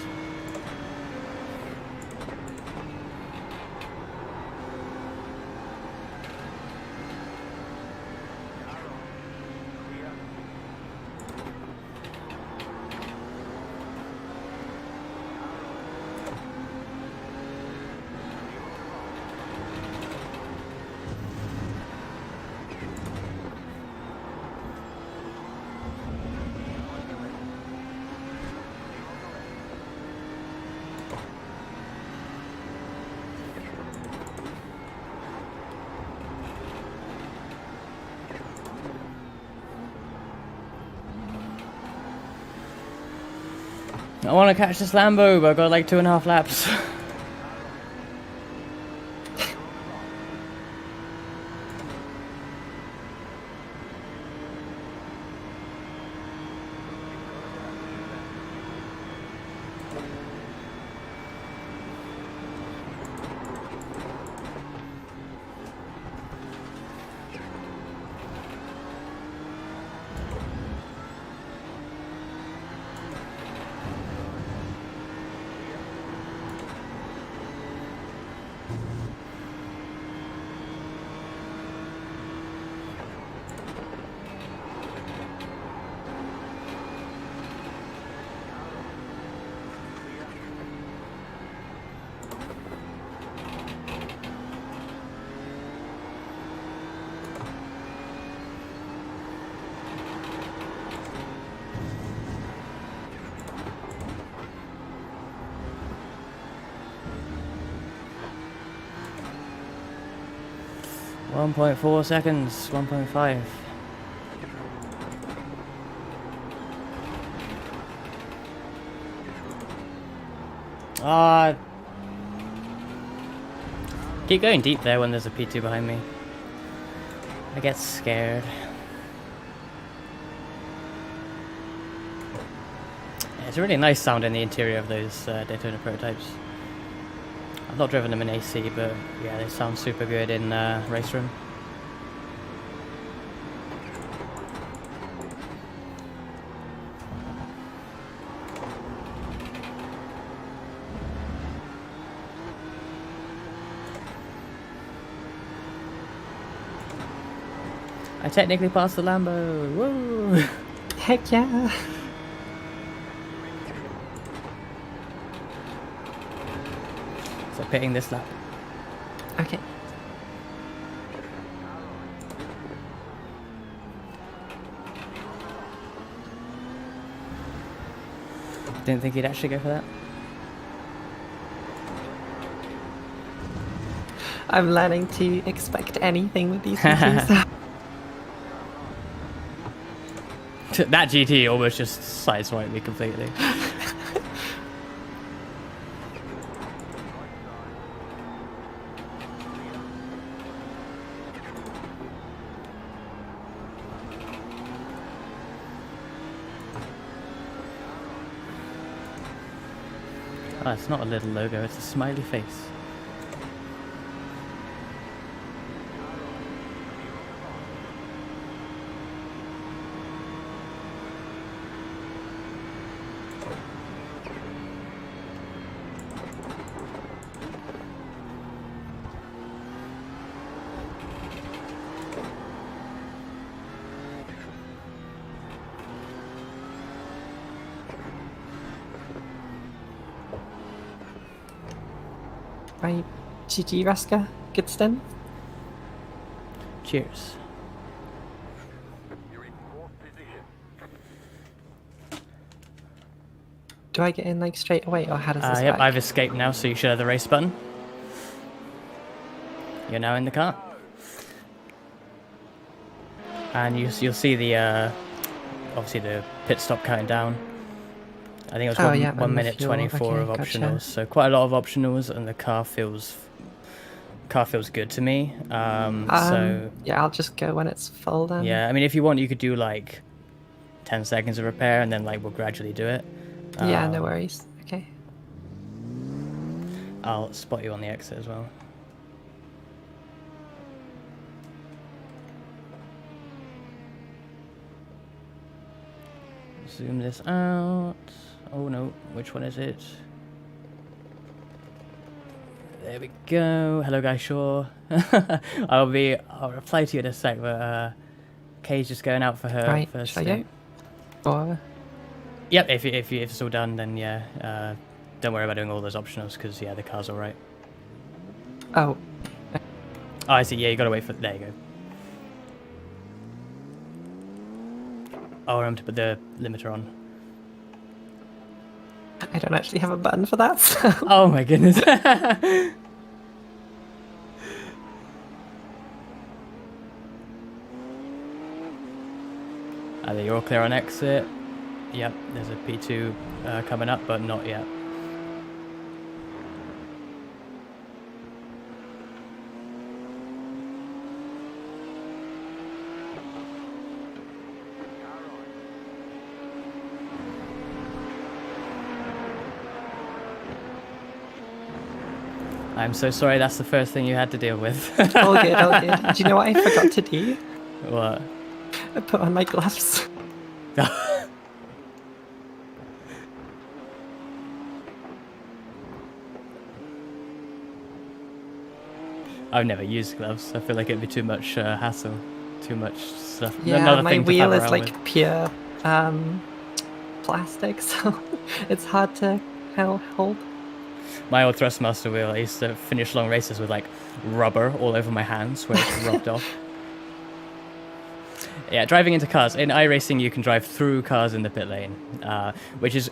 I want to catch this Lambo, but I've got like 2.5 laps. 1.4 seconds, 1.5. Keep going deep there when there's a P2 behind me. I get scared. Yeah, it's a really nice sound in the interior of those Daytona prototypes. I've not driven them in AC, but yeah, they sound super good in race room. I technically passed the Lambo. Woo! Heck yeah! So pitting this lap. Okay. Didn't think he'd actually go for that. I'm learning to expect anything with these GTs. That GT almost just sideswiped me completely. Oh, it's not a little logo, it's a smiley face. Right. GG, Reska. Good stint. Cheers. You're in fourth position. Do I get in like straight away, or how does this Yep, work? I've escaped now, so you should have the race button. You're now in the car. And you'll see the, obviously the pit stop counting down. I think it was 1 minute fuel. 24 of Okay, optionals, gotcha. so quite a lot of optionals, and the car feels good to me. So yeah, I'll just go when it's full then. yeah, I mean, if you want, you could do like 10 seconds of repair, and then like we'll gradually do it. Yeah, no worries. Okay. I'll spot you on the exit as well. Zoom this out. Oh no, which one is it? There we go. Hello, guys. Sure. I'll reply to you in a sec, but Kay's just going out for her Right, first. shall I go? Or... Yep. If it's all done, then yeah. Don't worry about doing all those optionals, because yeah, the car's all right. Oh. Oh, I see. Yeah, you gotta wait for. There you go. Oh, remember to put the limiter on. I don't actually have a button for that, so... Oh my goodness. I think you're all clear on exit. Yep, there's a P2 coming up, but not yet. I'm so sorry, that's the first thing you had to deal with. All good, all good. Do you know what I forgot to do? What? I put on my gloves. I've never used gloves. I feel like it'd be too much hassle, too much stuff. Yeah, Another my thing to wheel fuck is around like with. pure plastic, so it's hard to hold. My old Thrustmaster wheel, I used to finish long races with like rubber all over my hands where it's rubbed off. Yeah, driving into cars. In iRacing, you can drive through cars in the pit lane, which is...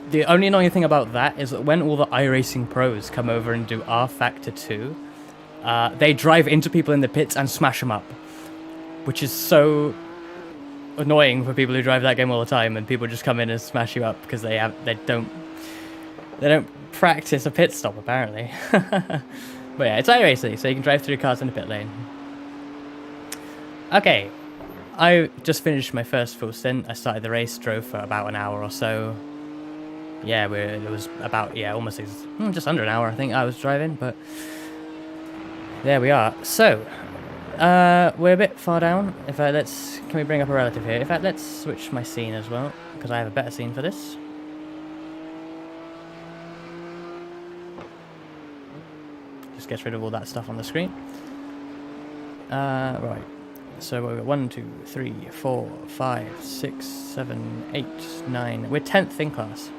The only annoying thing about that is that when all the iRacing pros come over and do R Factor 2, they drive into people in the pits and smash them up, which is so annoying for people who drive that game all the time, and people just come in and smash you up because they don't practice a pit stop apparently. But yeah, it's iRacing, so you can drive through cars in the pit lane. Okay, I just finished my first full stint. I started the race, drove for about an hour or so. Yeah, it was about, almost just under an hour I think I was driving, but there we are. So, we're a bit far down. In fact, can we bring up a relative here? In fact, let's switch my scene as well, because I have a better scene for this. Just gets rid of all that stuff on the screen. Right. So we've got 1, 2, 3, 4, 5, 6, 7, 8, 9. We're 10th in class,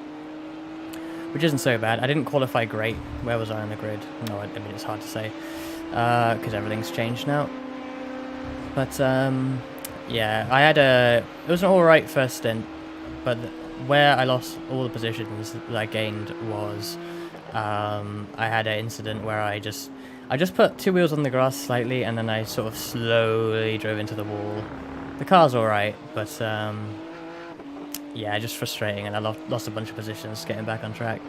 which isn't so bad. I didn't qualify great. Where was I on the grid? No, I mean, it's hard to say because everything's changed now. But yeah, it was an alright first stint, but where I lost all the positions that I gained was I had an incident where I just put 2 wheels on the grass slightly, and then I sort of slowly drove into the wall. The car's alright, but yeah, just frustrating, and I lost a bunch of positions getting back on track.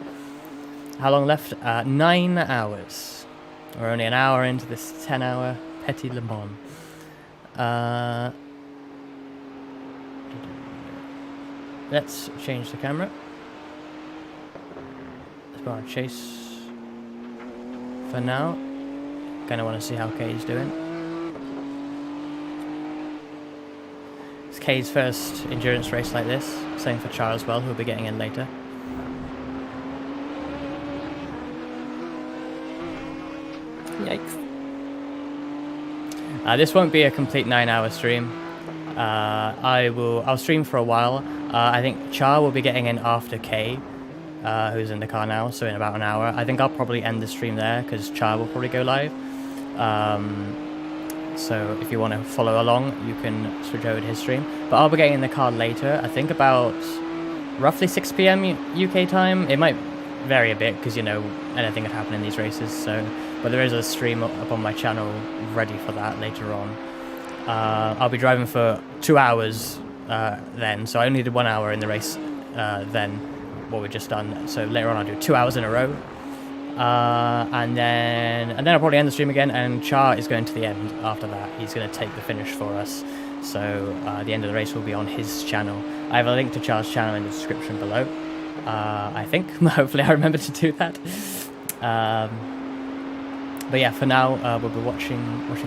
How long left? 9 hours. We're only an hour into this 10-hour Petit Le Mans. Let's change the camera. Let's go on chase for now. Kind of want to see how Kae's doing. It's Kae's first endurance race like this. Same for Char as well, who'll be getting in later. Yikes. This won't be a complete 9-hour stream. I'll stream for a while. I think Char will be getting in after Kae, who's in the car now, so in about an hour. I think I'll probably end the stream there because Char will probably go live. So if you want to follow along, you can switch over to his stream. But I'll be getting in the car later, I think about roughly 6 PM UK time. It might vary a bit because, anything could happen in these races. But there is a stream up on my channel ready for that later on. I'll be driving for 2 hours then, so I only did 1 hour in the race then, what we've just done. So later on I'll do 2 hours in a row. And then I'll probably end the stream again, and Char is going to the end after that. He's going to take the finish for us. So the end of the race will be on his channel. I have a link to Char's channel in the description below. I think. Hopefully I remember to do that. But yeah, for now we'll be watching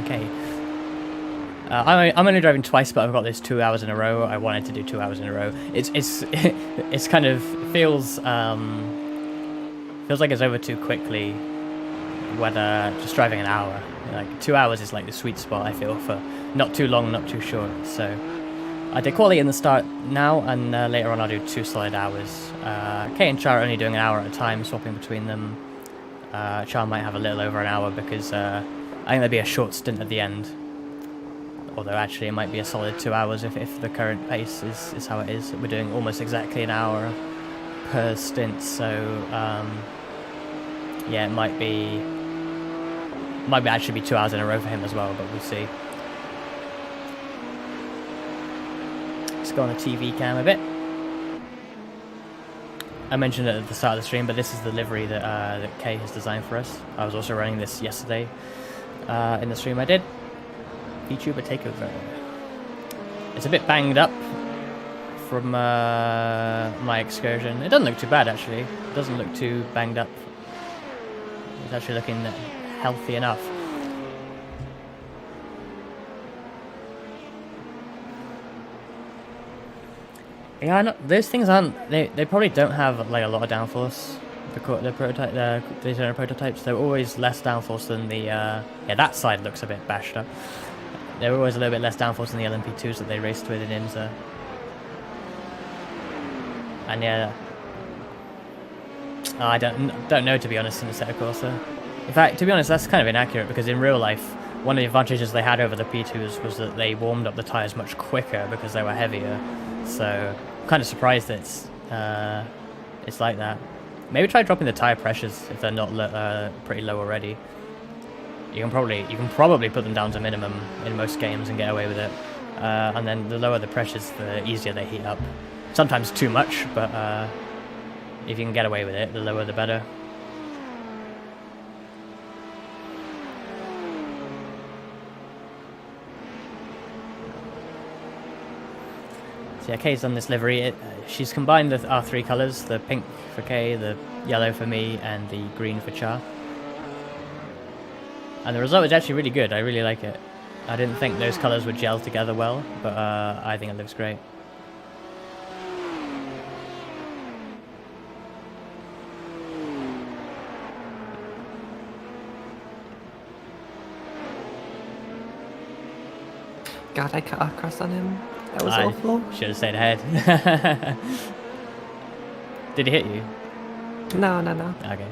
Kae. I'm only driving twice, but I've got this 2 hours in a row. I wanted to do 2 hours in a row. It's kind of feels like it's over too quickly. Whether just driving an hour, like 2 hours is like the sweet spot. I feel for not too long, not too short. So I did quality in the start now, and later on I'll do 2 solid hours. Kae and Char are only doing an hour at a time, swapping between them. Char might have a little over an hour because I think there'll be a short stint at the end. Although actually it might be a solid 2 hours if the current pace is how it is. We're doing almost exactly an hour per stint, so yeah, it might actually be 2 hours in a row for him as well, but we'll see. Let's go on the TV cam a bit. I mentioned it at the start of the stream, but this is the livery that that Kae has designed for us. I was also running this yesterday in the stream I did. VTuber takeover. It's a bit banged up from my excursion. It doesn't look too bad actually. It doesn't look too banged up. It's actually looking healthy enough. Yeah, those things aren't. They probably don't have like a lot of downforce. The prototype, the Daytona prototypes, they're always less downforce than the. Yeah, that side looks a bit bashed up. They're always a little bit less downforce than the LMP2s that they raced with in IMSA. And yeah, I don't know, to be honest, in the Assetto Corsa. In fact, to be honest, that's kind of inaccurate because in real life, one of the advantages they had over the P2s was that they warmed up the tyres much quicker because they were heavier. So I'm kind of surprised that it's like that. Maybe try dropping the tyre pressures if they're not pretty low already. You can probably put them down to minimum in most games and get away with it. And then the lower the pressures, the easier they heat up. Sometimes too much, but if you can get away with it, the lower the better. So yeah, Kae's done this livery. She's combined our three colours, the pink for Kae, the yellow for me, and the green for Char. And the result is actually really good. I really like it. I didn't think those colours would gel together well, but I think it looks great. God, I cut across on him. That was awful. Should have stayed ahead. Did he hit you? No. Okay.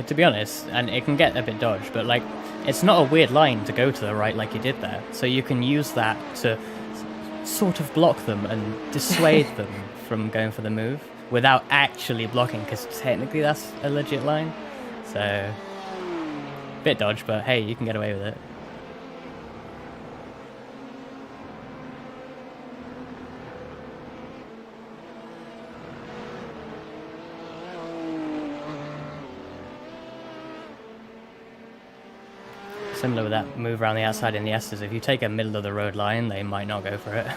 To be honest, and it can get a bit dodged, but like, it's not a weird line to go to the right like you did there. So you can use that to sort of block them and dissuade them from going for the move without actually blocking, because technically that's a legit line. So, bit dodge, but hey, you can get away with it. Similar with that move around the outside in the S's, if you take a middle of the road line, they might not go for it.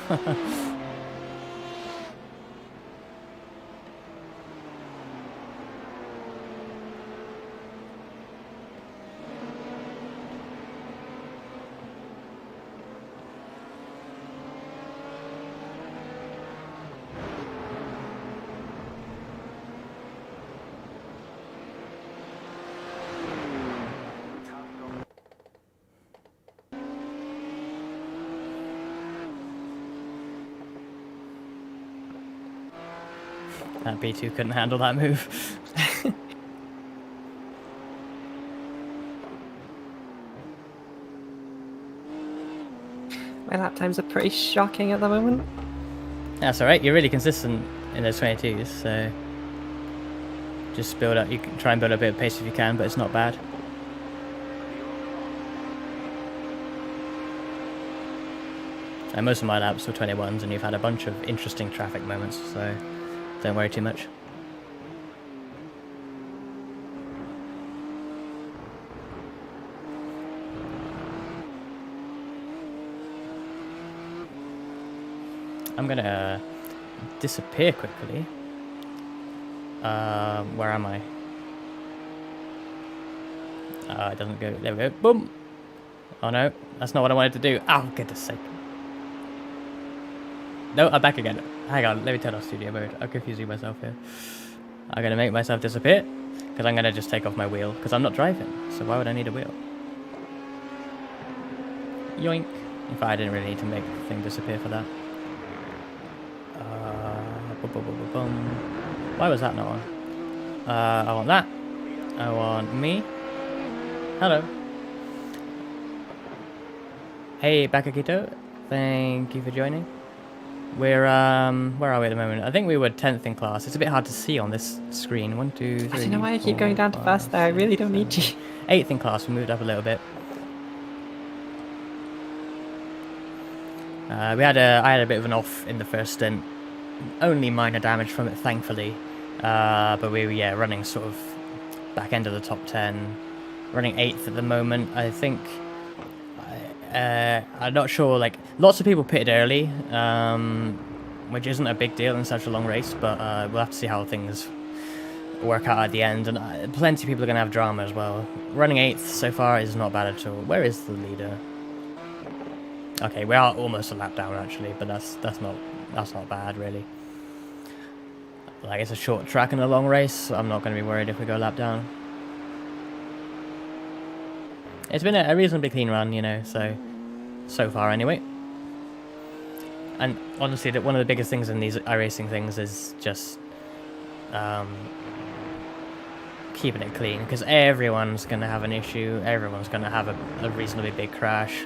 That B2 couldn't handle that move. My lap times are pretty shocking at the moment. That's alright, you're really consistent in those 22s, so just build up, you can try and build a bit of pace if you can, but it's not bad. And most of my laps were 21s, and you've had a bunch of interesting traffic moments, so don't worry too much. I'm gonna disappear quickly. Where am I? It doesn't go. There we go. Boom! Oh no, that's not what I wanted to do. Oh, goodness sake. No, I'm back again. Hang on, let me turn off studio mode. I'm confusing myself here. I'm gonna make myself disappear because I'm gonna just take off my wheel because I'm not driving. So why would I need a wheel? Yoink! In fact, I didn't really need to make the thing disappear for that. Why was that not on? I want that. I want me. Hello. Hey, Bakakito. Thank you for joining. We're, where are we at the moment? I think we were 10th in class. It's a bit hard to see on this screen. 1, 2, 3, I don't know why I keep 4, going down to 5, first there. I really 6, don't need 7, you. 8th in class. We moved up a little bit. I had a bit of an off in the first stint. Only minor damage from it, thankfully. But we were, yeah, running sort of back end of the top 10. Running 8th at the moment. I think... I'm not sure, like, lots of people pitted early, which isn't a big deal in such a long race, but we'll have to see how things work out at the end, and plenty of people are going to have drama as well. Running 8th so far is not bad at all. Where is the leader? Okay, we are almost a lap down actually, but that's not bad really. Like, it's a short track and a long race, so I'm not going to be worried if we go a lap down. It's been a reasonably clean run, you know, so far anyway. And honestly, one of the biggest things in these iRacing things is just keeping it clean, because everyone's going to have an issue, everyone's going to have a reasonably big crash.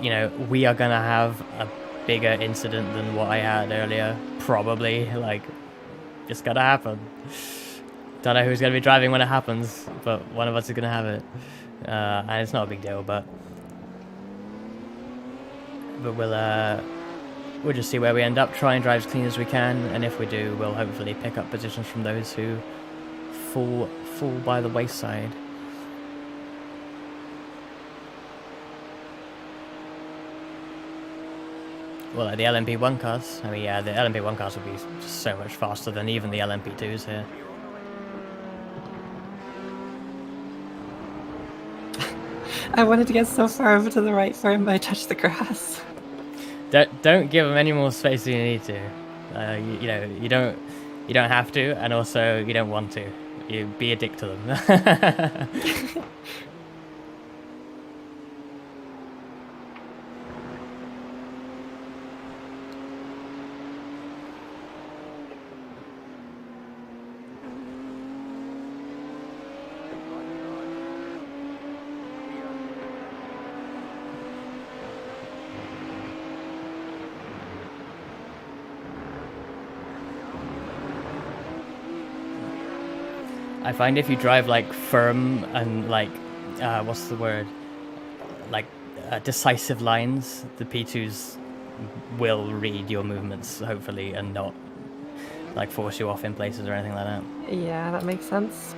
You know, we are going to have a bigger incident than what I had earlier, probably, like, it's going to happen. Don't know who's going to be driving when it happens, but one of us is going to have it. And it's not a big deal, but we'll just see where we end up, try and drive as clean as we can, and if we do, we'll hopefully pick up positions from those who fall by the wayside. Well, like the LMP1 cars, I mean, yeah, the LMP1 cars will be so much faster than even the LMP2s here. I wanted to get so far over to the right for him, but I touched the grass. Don't give him any more space than you need to. You know, you don't have to, and also you don't want to. You be a dick to them. I find if you drive like firm and like, what's the word? Like decisive lines, the P2s will read your movements, hopefully, and not like force you off in places or anything like that. Yeah, that makes sense.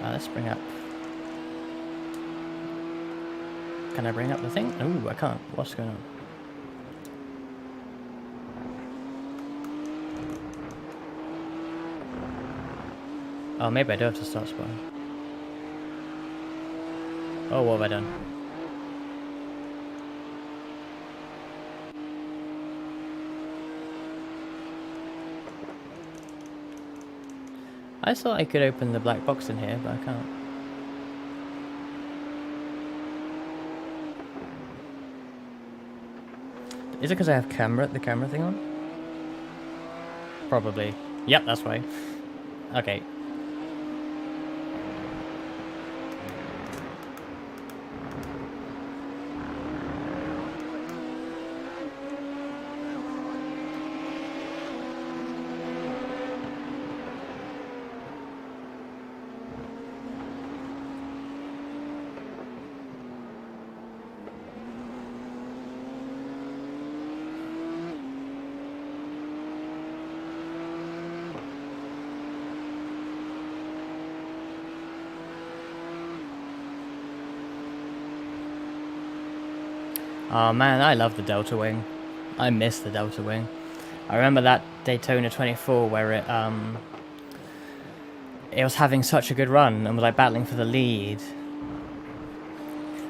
Let's bring up... Can I bring up the thing? Ooh, I can't. What's going on? Oh, maybe I do have to start spawning. Oh, what have I done? I thought I could open the black box in here, but I can't. Is it because I have the camera thing on? Probably. Yep, that's why. Okay. Oh man, I love the Delta Wing. I miss the Delta Wing. I remember that Daytona 24 where it was having such a good run and was like battling for the lead.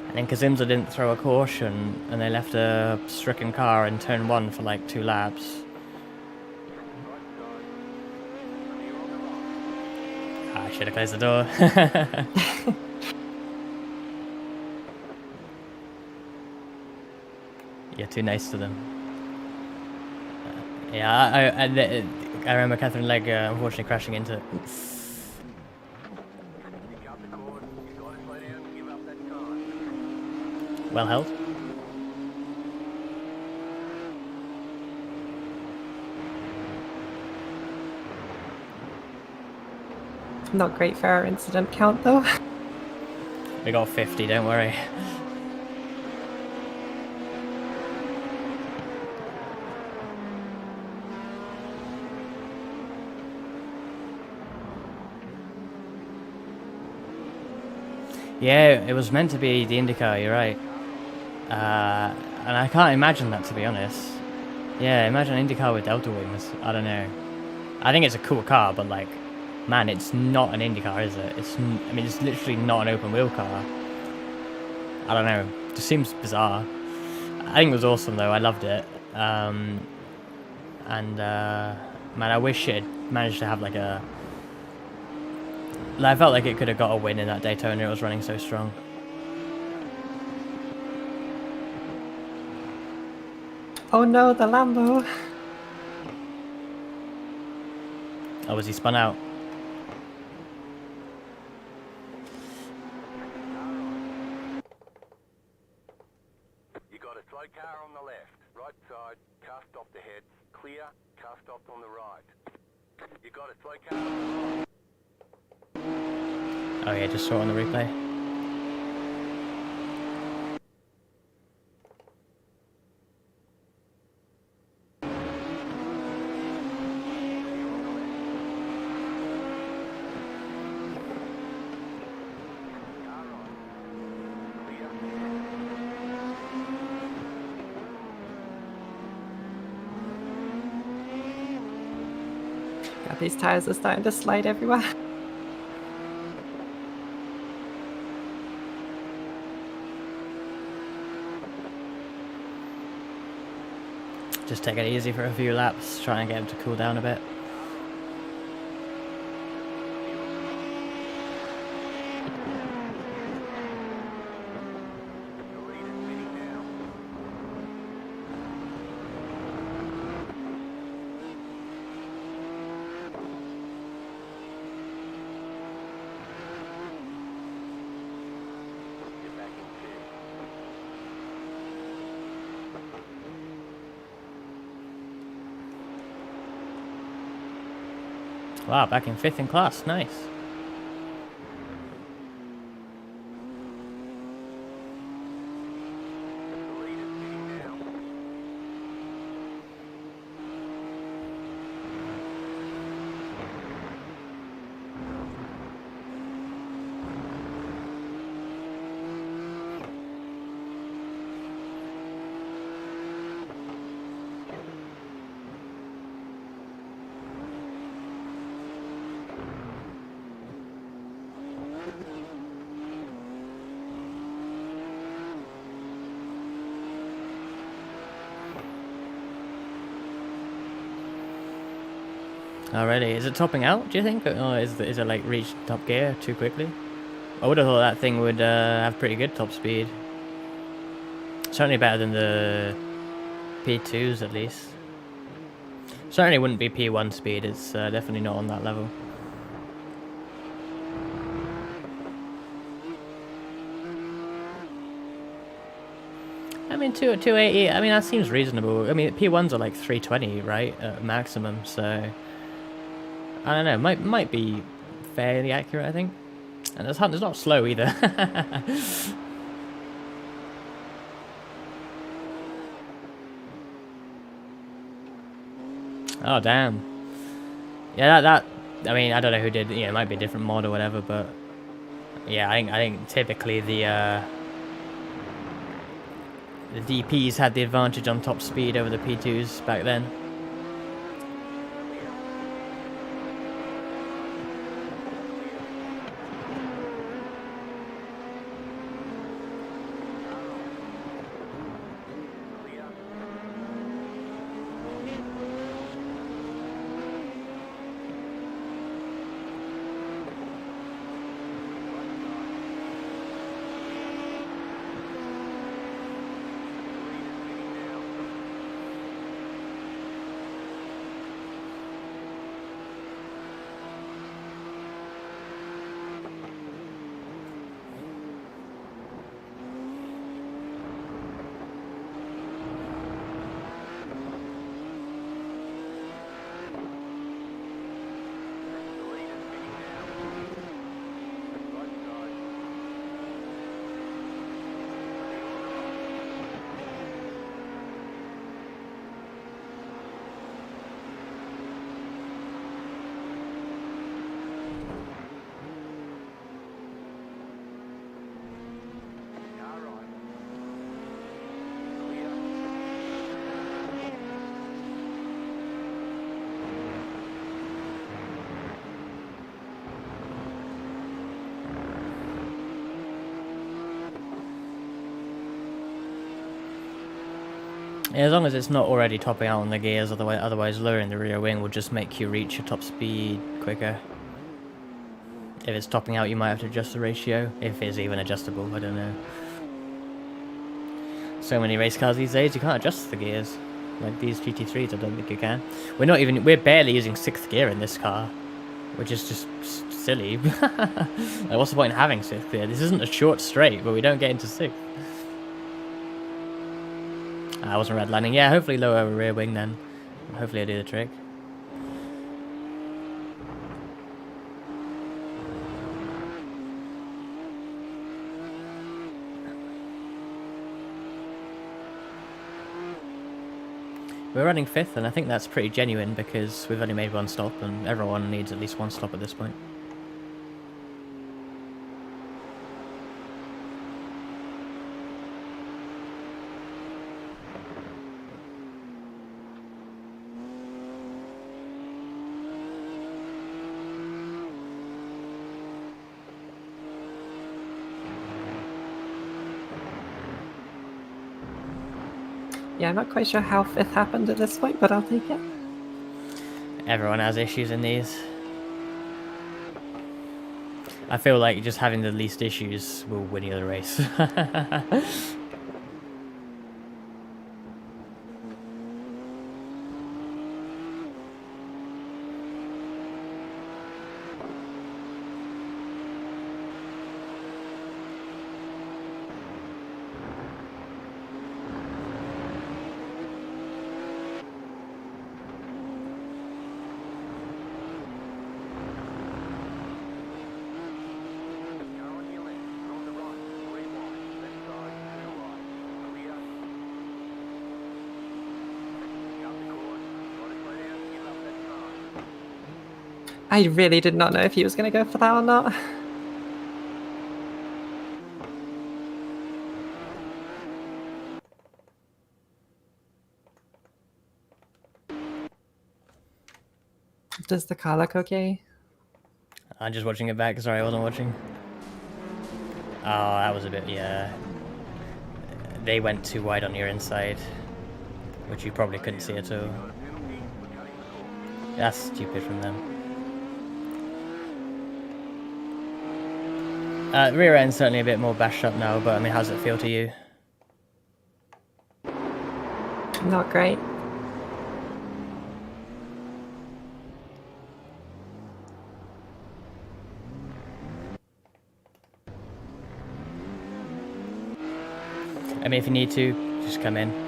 And then Kazimza didn't throw a caution and they left a stricken car in turn 1 for like 2 laps. I should have closed the door. You're too nice to them. Yeah, I remember Catherine Legg unfortunately crashing into it. You cut the cord. You've got to slow down and give up that time. Well held. Not great for our incident count though. We got 50, don't worry. Yeah, it was meant to be the IndyCar, you're right. And I can't imagine that, to be honest. Yeah, imagine an IndyCar with Delta Wings. I don't know. I think it's a cool car, but like, man, it's not an IndyCar, is it? I mean, it's literally not an open wheel car. I don't know. It just seems bizarre. I think it was awesome, though. I loved it. Man, I wish it had managed to have like a... I felt like it could have got a win in that Daytona. It was running so strong. Oh no, the Lambo. Oh, was he spun out? You got a slow car on the left, right side, car stopped ahead, clear, car stopped on the right. You got a slow car on the right. Oh yeah, just saw it on the replay. God, these tires are starting to slide everywhere. Just take it easy for a few laps, try and get him to cool down a bit. Wow, back in 5th in class, nice. Already, is it topping out, do you think? Or is it like reached top gear too quickly? I would have thought that thing would have pretty good top speed. Certainly better than the P2s at least. Certainly wouldn't be P1 speed, it's definitely not on that level. I mean, 280, I mean, that seems reasonable. I mean, P1s are like 320, right, at maximum, so... I don't know, might be fairly accurate, I think. And it's not slow either. Oh, damn. Yeah, that I mean, I don't know who did, you know, it might be a different mod or whatever, but... Yeah, I think typically the DPs had the advantage on top speed over the P2s back then. Yeah, as long as it's not already topping out on the gears, otherwise lowering the rear wing will just make you reach your top speed quicker. If it's topping out, you might have to adjust the ratio, if it's even adjustable, I don't know. So many race cars these days, you can't adjust the gears. Like these GT3s, I don't think you can. We're barely using 6th gear in this car, which is just silly. Like, what's the point in having 6th gear? This isn't a short straight, but we don't get into 6th. I wasn't redlining. Yeah, hopefully lower rear wing then. Hopefully I do the trick. We're running 5th, and I think that's pretty genuine because we've only made 1 stop, and everyone needs at least 1 stop at this point. Yeah, I'm not quite sure how 5th happened at this point, but I'll take it. Everyone has issues in these. I feel like just having the least issues will win you the race. I really did not know if he was going to go for that or not. Does the car look okay? I'm just watching it back. Sorry, I wasn't watching. Oh, that was a bit, yeah. They went too wide on your inside, which you probably couldn't see at all. That's stupid from them. Rear end's certainly a bit more bashed up now, but I mean, how does it feel to you? Not great. I mean, if you need to, just come in.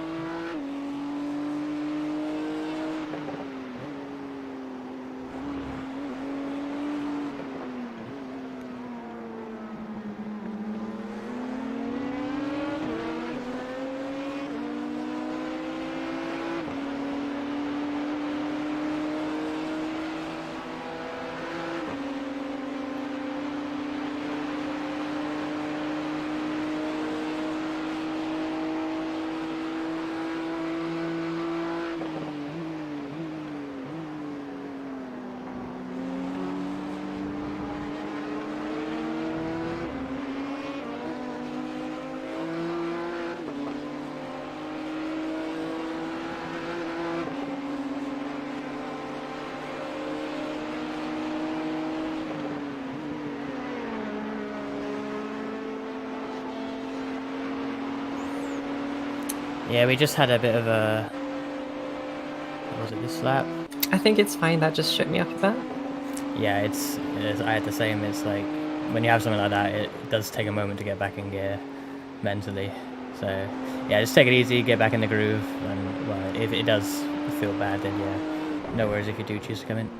Yeah, we just had a bit of a... What was it, this lap? I think it's fine, that just shook me up a bit. Yeah, it's I had the same. It's like, when you have something like that, it does take a moment to get back in gear, mentally. So, yeah, just take it easy, get back in the groove, and, well, if it does feel bad, then yeah, no worries if you do choose to come in.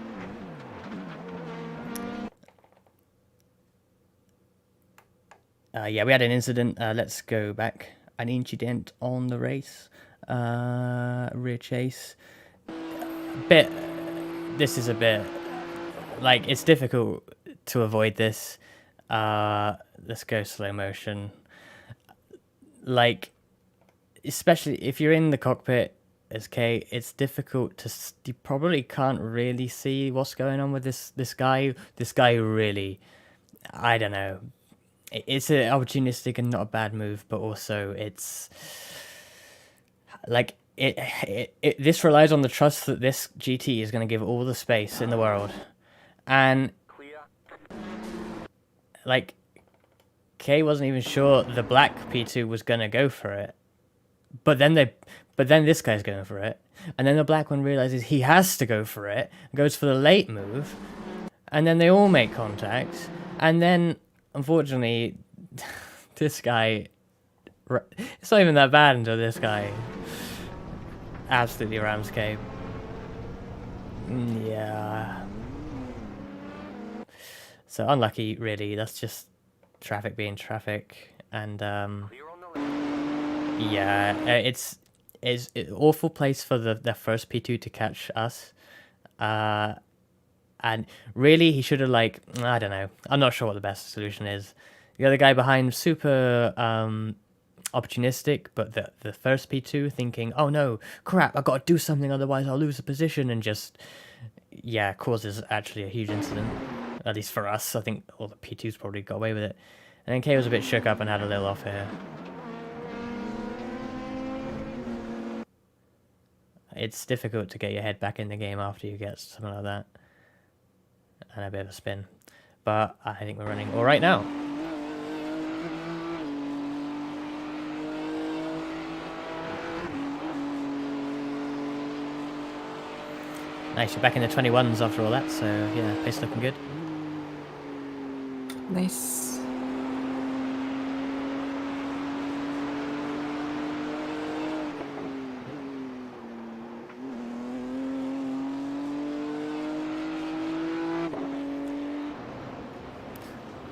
Yeah, we had an incident. Let's go back. An incident on the race. Rear chase. This is a bit... Like, it's difficult to avoid this. Let's go slow motion. Like, especially if you're in the cockpit as Kae, it's difficult to... You probably can't really see what's going on with this guy. This guy really... I don't know. It's an opportunistic and not a bad move, but also it's... like this relies on the trust that this GT is going to give all the space in the world, and like Kae wasn't even sure the black P2 was going to go for it, but then this guy's going for it, and then the black one realizes he has to go for it, goes for the late move, and then they all make contact, and then unfortunately this guy, it's not even that bad until this guy absolutely rams Kae. Yeah. So unlucky, really. That's just traffic being traffic, and yeah, it's an awful place for the first P2 to catch us, and really he should have, like, I don't know. I'm not sure what the best solution is. The other guy behind, super opportunistic, but the first P2 thinking, oh no, crap, I've got to do something, otherwise I'll lose the position, and just, yeah, causes actually a huge incident. At least for us. I think all the P2s probably got away with it. And then Kae was a bit shook up and had a little off here. It's difficult to get your head back in the game after you get something like that. And a bit of a spin. But I think we're running all right now. Nice, you're back in the 21s after all that, so yeah, pace looking good. Nice.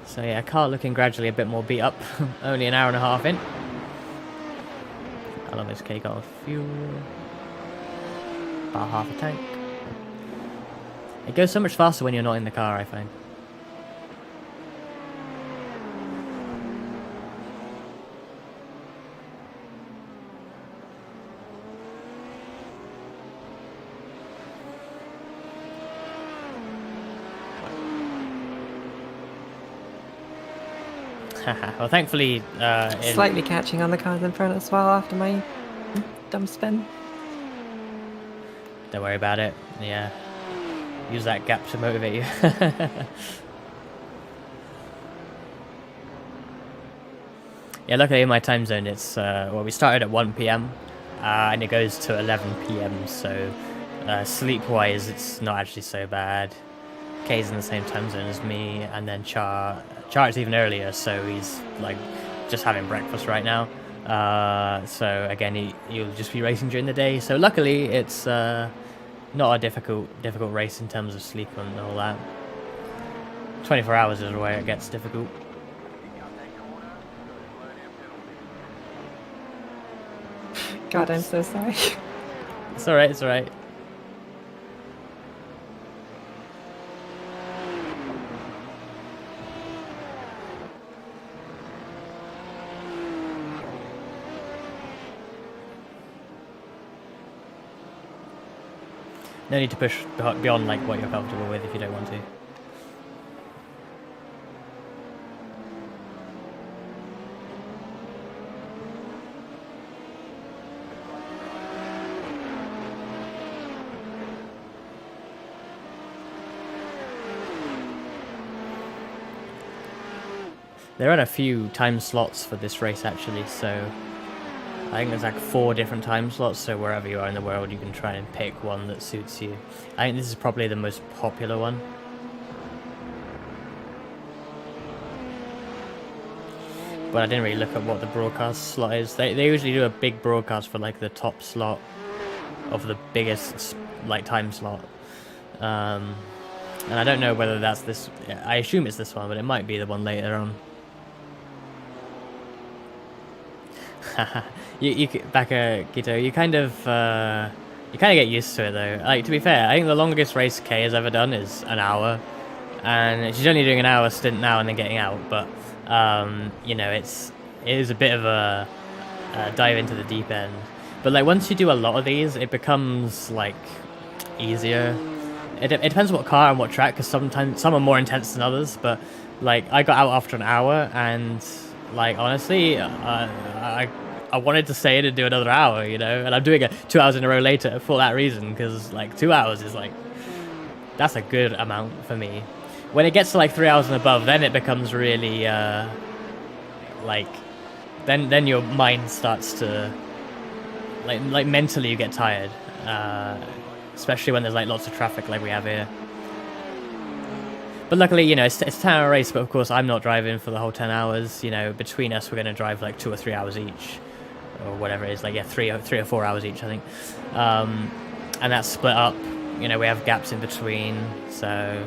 So yeah, car looking gradually a bit more beat up. Only an hour and a half in. How long has Kae got of fuel? About half a tank. It goes so much faster when you're not in the car, I find. Well, thankfully, slightly catching on the cars in front as well after my dumb spin. Don't worry about it. Yeah, use that gap to motivate you. Yeah, luckily in my time zone, it's well, we started at 1 PM and it goes to 11 PM. So sleep-wise, it's not actually so bad. Kae's in the same time zone as me, and then Char is even earlier, so he's like just having breakfast right now. So again, he'll just be racing during the day. So luckily, it's not a difficult race in terms of sleep and all that. 24 hours is where it gets difficult. God, I'm so sorry. It's alright, it's alright. No need to push beyond like what you're comfortable with if you don't want to. There are a few time slots for this race actually, so I think there's like 4 different time slots, so wherever you are in the world you can try and pick one that suits you. I think this is probably the most popular one. But I didn't really look at what the broadcast slot is. They usually do a big broadcast for like the top slot of the biggest like time slot. And I don't know whether that's this, I assume it's this one, but it might be the one later on. you Gito, you kind of get used to it though. Like, to be fair, I think the longest race Kae has ever done is an hour, and she's only doing an hour stint now and then getting out. But you know, it is a bit of a dive into the deep end. But like once you do a lot of these, it becomes like easier. It depends what car and what track, because sometimes some are more intense than others. But like I got out after an hour, and like honestly, I wanted to stay in and do another hour, you know, and I'm doing it 2 hours in a row later for that reason, because like 2 hours is like, that's a good amount for me. When it gets to like 3 hours and above, then it becomes really like, then your mind starts to like mentally you get tired, especially when there's like lots of traffic like we have here. But luckily, you know, it's a 10-hour race, but of course I'm not driving for the whole 10 hours. You know, between us, we're going to drive like 2 or 3 hours each, or whatever it is, like, yeah, 3 or 4 hours each, I think. And that's split up. You know, we have gaps in between, so,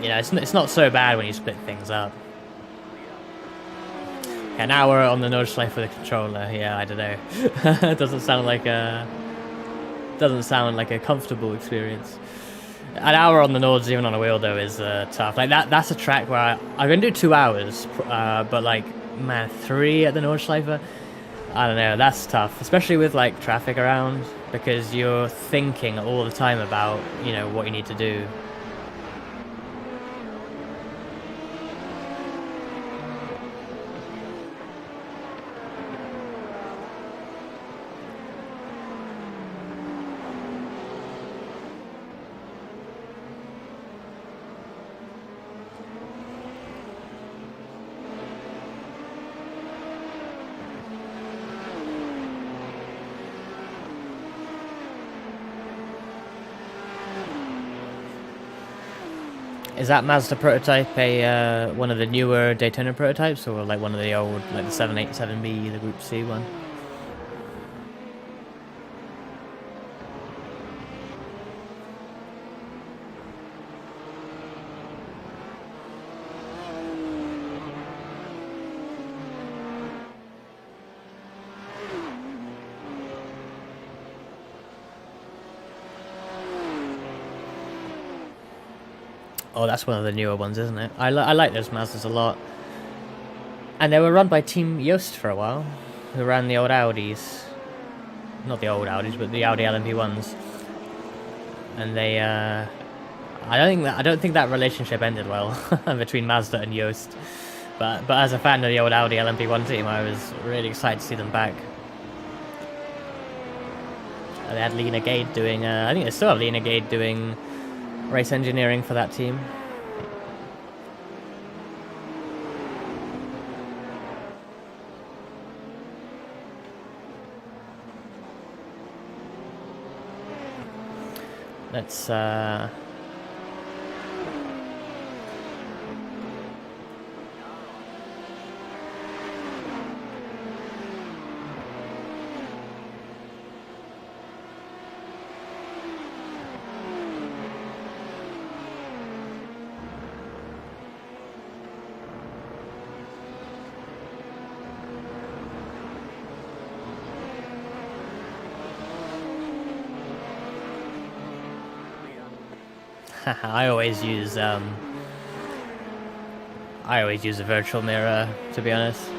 you know, it's not so bad when you split things up. An hour on the Nordschleife for the controller, yeah, I don't know. It doesn't sound like a comfortable experience. An hour on the Nords, even on a wheel, though, is tough. Like that's a track where I'm gonna do 2 hours, but like, man, 3 at the Nordschleife, I don't know, that's tough, especially with like traffic around, because you're thinking all the time about, you know, what you need to do. Is that Mazda prototype one of the newer Daytona prototypes, or like one of the old, like the 787B, the Group C one? Oh, that's one of the newer ones, isn't it? I like those Mazdas a lot. And they were run by Team Yost for a while, who ran the old Audis. Not the old Audis, but the Audi LMP1s. And they, I don't think that relationship ended well between Mazda and Yost. But as a fan of the old Audi LMP1 team, I was really excited to see them back. They had Lena Gade doing, I think they still have Lena Gade doing race engineering for that team. Let's I always use a virtual mirror, to be honest.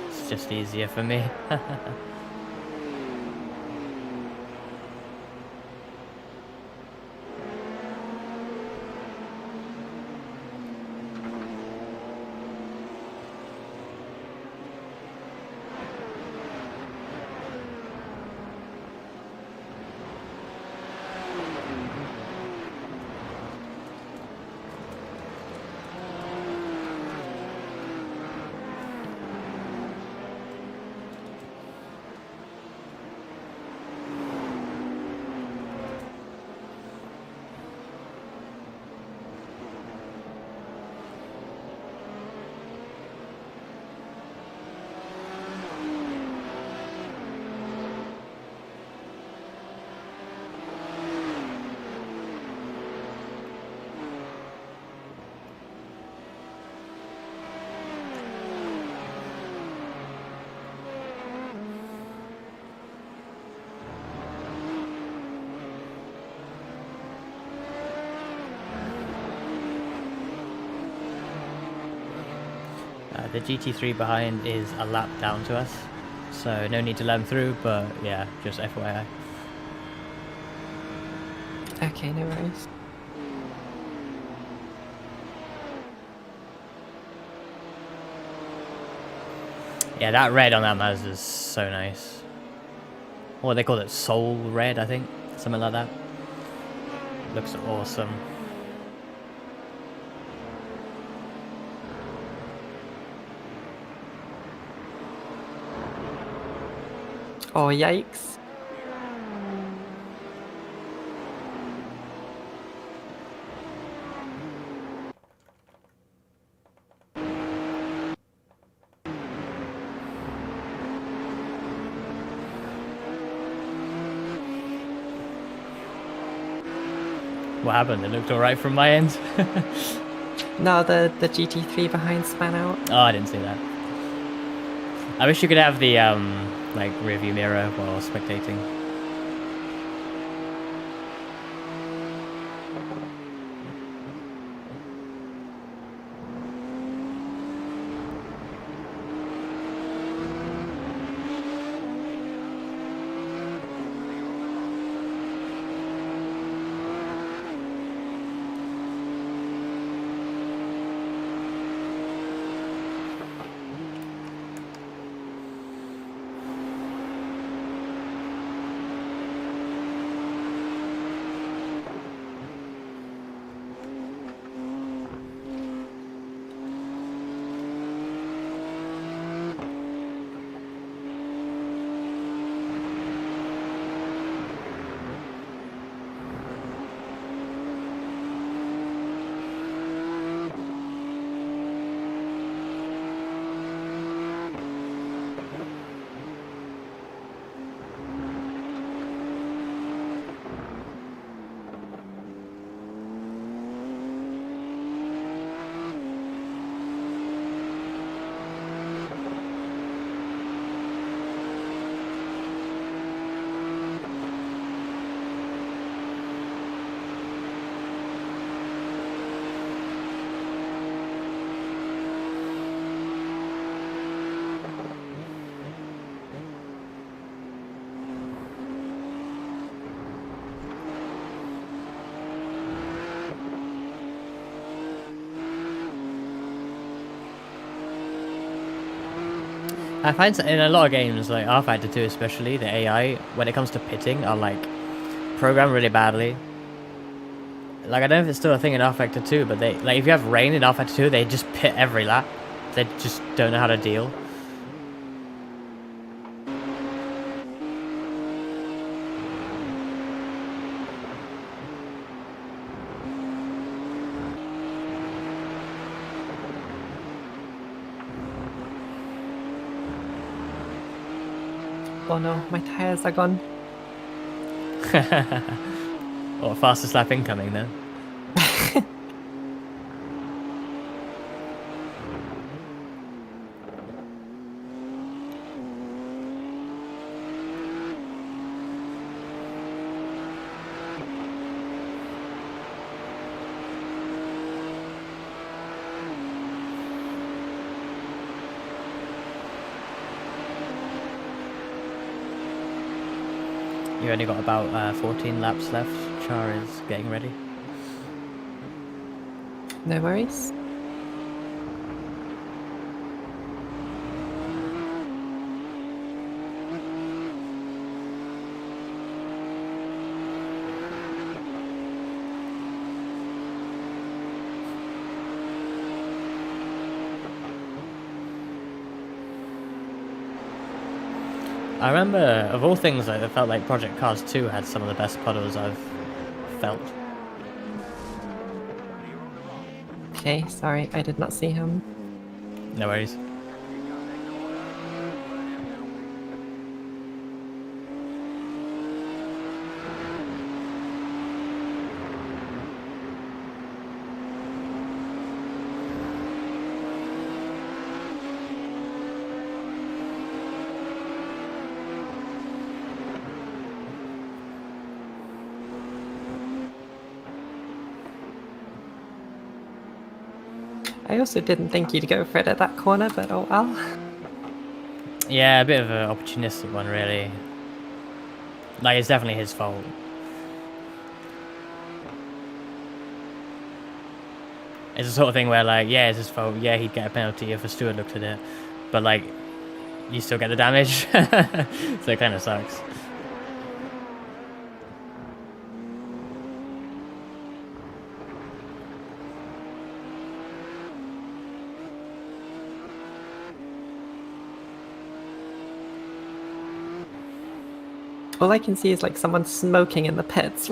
It's just easier for me. The GT3 behind is a lap down to us, so no need to let him through, but yeah, just FYI. Okay, no worries. Yeah, that red on that Mazda is so nice. What they call it, soul red, I think, something like that. Looks awesome. Oh, yikes. What happened? It looked alright from my end. No, the GT3 behind span out. Oh, I didn't see that. I wish you could have the like rearview mirror while spectating. I find in a lot of games, like R-Factor 2 especially, the AI, when it comes to pitting, are like programmed really badly. Like, I don't know if it's still a thing in R-Factor 2, but they, like, if you have rain in R-Factor 2, they just pit every lap. They just don't know how to deal. Oh no, my tires are gone. Or fastest lap incoming then. You only got about 14 laps left. Char is getting ready. No worries. I remember, of all things, like, I felt like Project Cars 2 had some of the best puddles I've felt. Okay, sorry, I did not see him. No worries. I also didn't think you'd go for it at that corner, but oh well. Yeah, a bit of an opportunistic one, really. Like, it's definitely his fault. It's the sort of thing where, like, yeah, it's his fault. Yeah, he'd get a penalty if a steward looked at it. But, like, you still get the damage. So it kind of sucks. All I can see is like someone smoking in the pits.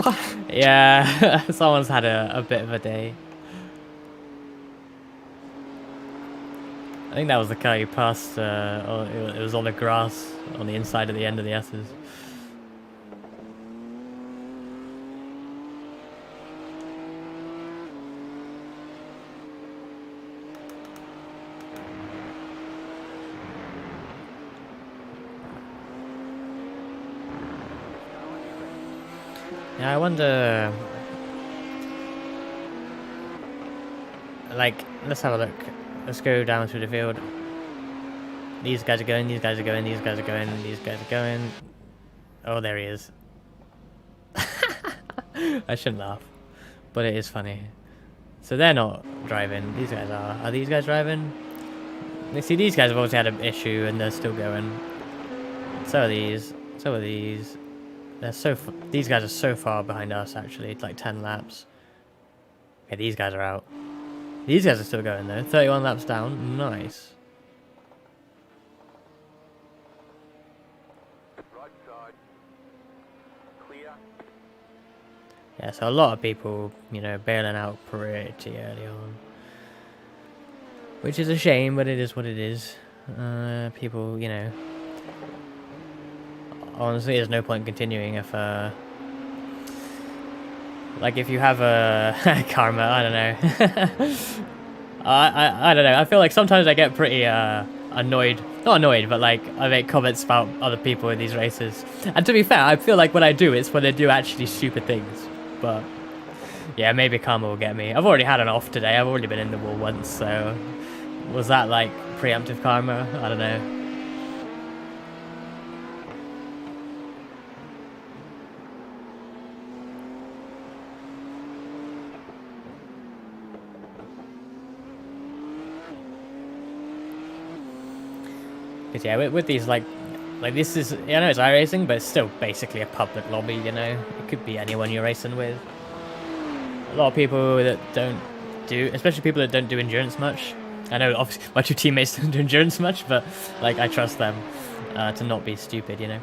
Yeah, someone's had a bit of a day. I think that was the car you passed. It was on the grass on the inside of the end of the S's. Yeah, I wonder. Like, let's have a look. Let's go down through the field. These guys are going, these guys are going, these guys are going, these guys are going. Oh, there he is. I shouldn't laugh, but it is funny. So they're not driving, these guys are. Are these guys driving? You see, these guys have obviously had an issue and they're still going. So are these, so are these. They're these guys are so far behind us actually, it's like 10 laps. Okay, these guys are out. These guys are still going though, 31 laps down, nice. Right side. Clear. Yeah, so a lot of people, you know, bailing out pretty early on. Which is a shame, but it is what it is. People, you know... Honestly, there's no point continuing if, like, if you have a... karma, I don't know. I don't know, I feel like sometimes I get pretty, annoyed. Not annoyed, but, like, I make comments about other people in these races. And to be fair, I feel like when I do, it's when they do actually stupid things. But, yeah, maybe karma will get me. I've already had an off today, I've already been in the wall once, so... Was that, like, preemptive karma? I don't know. Because yeah, with these like this is, I know it's iRacing, but it's still basically a public lobby, you know? It could be anyone you're racing with. A lot of people that don't do, especially people that don't do endurance much. I know obviously my two teammates don't do endurance much, but like I trust them to not be stupid, you know?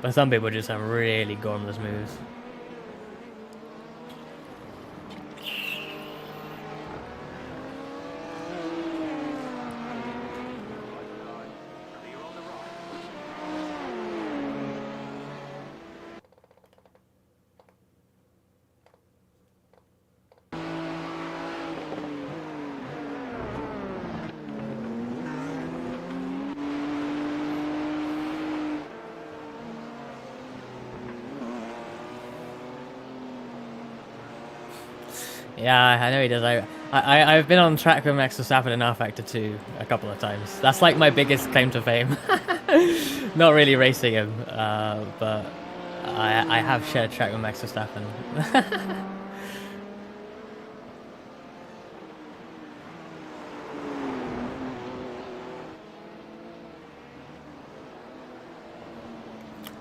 But some people do some really gormless moves. Yeah, I know he does. I've been on track with Max Verstappen in R Factor 2 a couple of times. That's like my biggest claim to fame. Not really racing him, but I have shared track with Max Verstappen.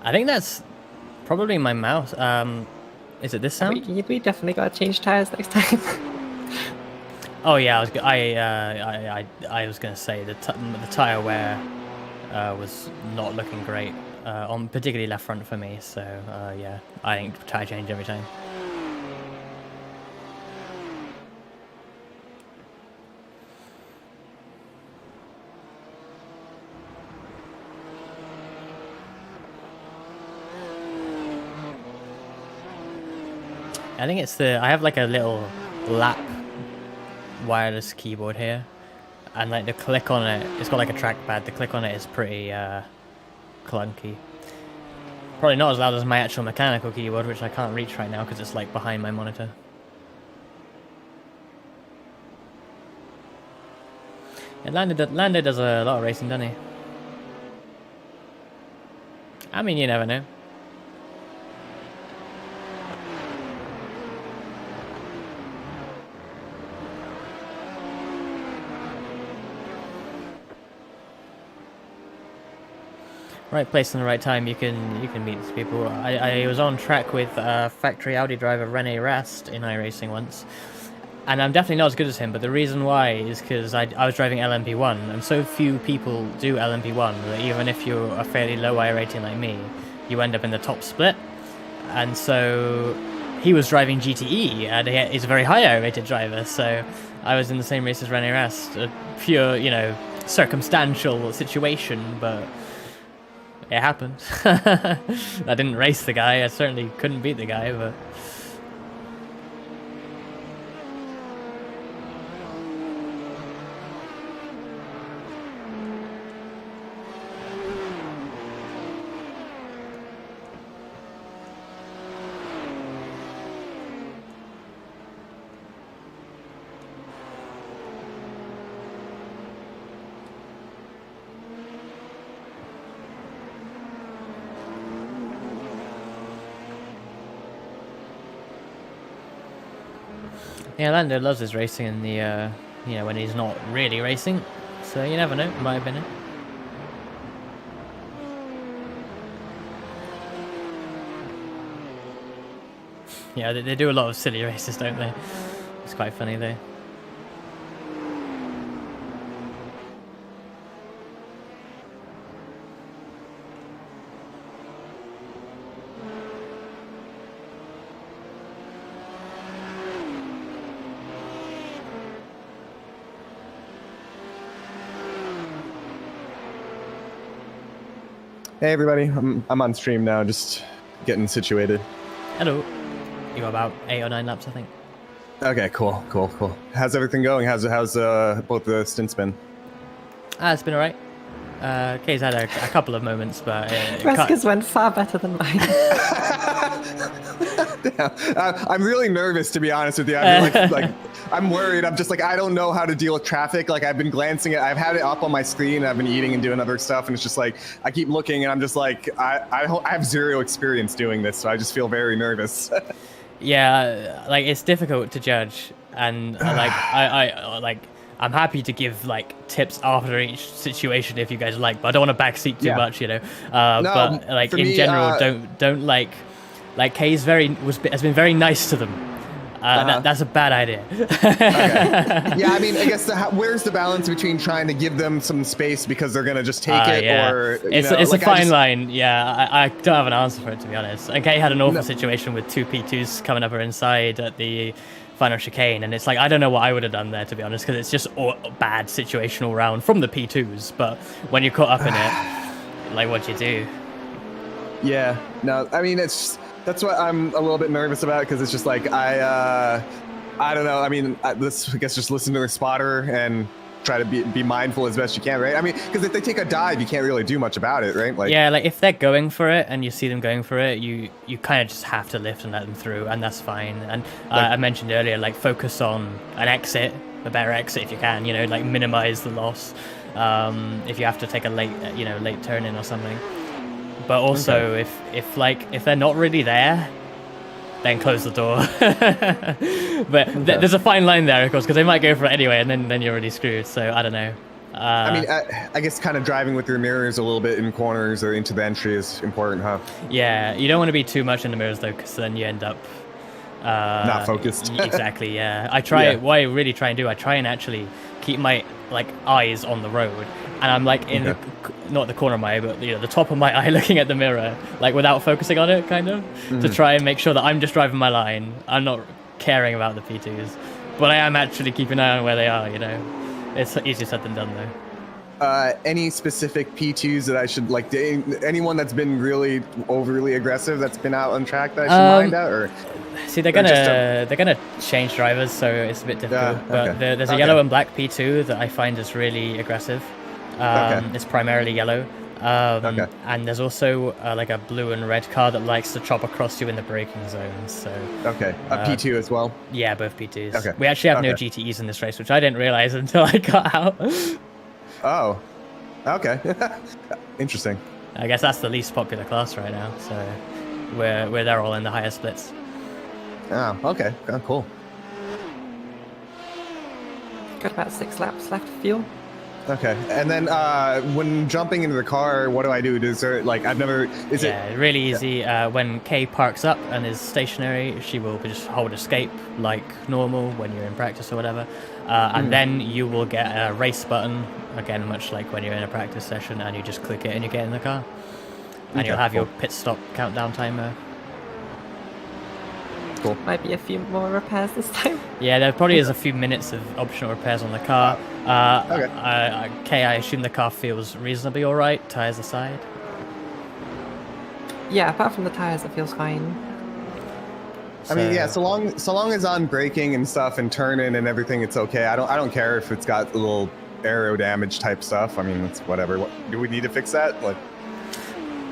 I think that's probably my mouse. Is it this sound? We definitely gotta change tires next time. Oh yeah, I was gonna say the tire wear was not looking great on particularly left front for me. So yeah, I think tire change every time. I think it's I have like a little lap wireless keyboard here, and like the click on it, it's got like a trackpad, the click on it is pretty clunky. Probably not as loud as my actual mechanical keyboard, which I can't reach right now because it's like behind my monitor. And Lando does a lot of racing, doesn't he? I mean, you never know. right place and the right time, you can meet these people. I was on track with factory Audi driver Rene Rast in iRacing once, and I'm definitely not as good as him. But the reason why is because I was driving LMP1, and so few people do LMP1 that even if you're a fairly low I rating like me, you end up in the top split. And so he was driving GTE, and he's a very high I rated driver. So I was in the same race as Rene Rast, a pure, you know, circumstantial situation, but it happened. I didn't race the guy. I certainly couldn't beat the guy, but yeah, Lando loves his racing in the, you know, when he's not really racing. So you never know, might have been it. Yeah, they do a lot of silly races, don't they? It's quite funny though. Hey everybody, I'm on stream now, just getting situated. Hello. You got about 8 or 9 laps, I think. Okay, cool. How's everything going? How's both the stints been? It's been alright. Kae's had a couple of moments, but Reska's went far better than mine. I'm really nervous, to be honest with you. I'm like I'm worried. I'm just like, I don't know how to deal with traffic. Like, I've been glancing at, I've had it up on my screen. I've been eating and doing other stuff, and it's just like I keep looking, and I'm just like, I have zero experience doing this, so I just feel very nervous. Yeah, like it's difficult to judge, and like I'm happy to give like tips after each situation if you guys like, but I don't want to backseat too much, you know. But like in general, don't like Kae's has been very nice to them. That's a bad idea. Okay. Yeah, I mean, I guess where's the balance between trying to give them some space because they're gonna just take it, or it's a fine line. Yeah, I don't have an answer for it, to be honest. And Kae had an awful situation with 2 P2s coming up her inside at the final chicane, and it's like I don't know what I would have done there, to be honest, because it's just a bad situation all round from the P2s. But when you're caught up in it, like, what do you do? Yeah, no, I mean, that's what I'm a little bit nervous about, because it's just like I don't know. I mean, I guess just listen to the spotter and try to be mindful as best you can, right? I mean, because if they take a dive, you can't really do much about it, right? Like, yeah, like if they're going for it and you see them going for it, you kind of just have to lift and let them through, and that's fine. And I mentioned earlier, like, focus on an exit, a better exit if you can, you know, like minimize the loss. If you have to take a late turn in or something. But also, if they're not really there, then close the door. But there's a fine line there, of course, because they might go for it anyway, and then you're already screwed. So I don't know. I mean, I guess kind of driving with your mirrors a little bit in corners or into the entry is important, huh? Yeah, you don't want to be too much in the mirrors though, because then you end up not focused. Exactly. Yeah, what I really try and do, I try and actually keep my eyes on the road. And I'm like in not the corner of my eye, but the top of my eye, looking at the mirror, like without focusing on it, kind of, to try and make sure that I'm just driving my line. I'm not caring about the P2s, but I am actually keeping an eye on where they are. You know, it's easier said than done though. Any specific P2s that I should like? Anyone that's been really overly aggressive that's been out on track that I should mind out, or? See, they're gonna change drivers, so it's a bit difficult. But there's a yellow and black P2 that I find is really aggressive. It's primarily yellow. And there's also like a blue and red car that likes to chop across you in the braking zones. So a P2 as well. Yeah, both P2s. Okay. We actually have no GTEs in this race, which I didn't realize until I got out. Oh, okay. Interesting. I guess that's the least popular class right now. So where they're all in the higher splits. Oh, okay. Oh, cool. Got about 6 laps left of fuel. Okay, and then when jumping into the car, what do I do? Is there like I've never? Is it really easy. When Kae parks up and is stationary, she will just hold escape like normal when you're in practice or whatever, and then you will get a race button again, much like when you're in a practice session, and you just click it and you get in the car, and you'll have your pit stop countdown timer. Cool. Might be a few more repairs this time. Yeah, there probably is a few minutes of optional repairs on the car. Okay. Kae, I assume the car feels reasonably alright, tyres aside? Yeah, apart from the tires, it feels fine. I mean, yeah, so long as on braking and stuff and turning and everything, it's okay. I don't care if it's got a little aero damage type stuff. I mean, it's whatever. Do we need to fix that? Like,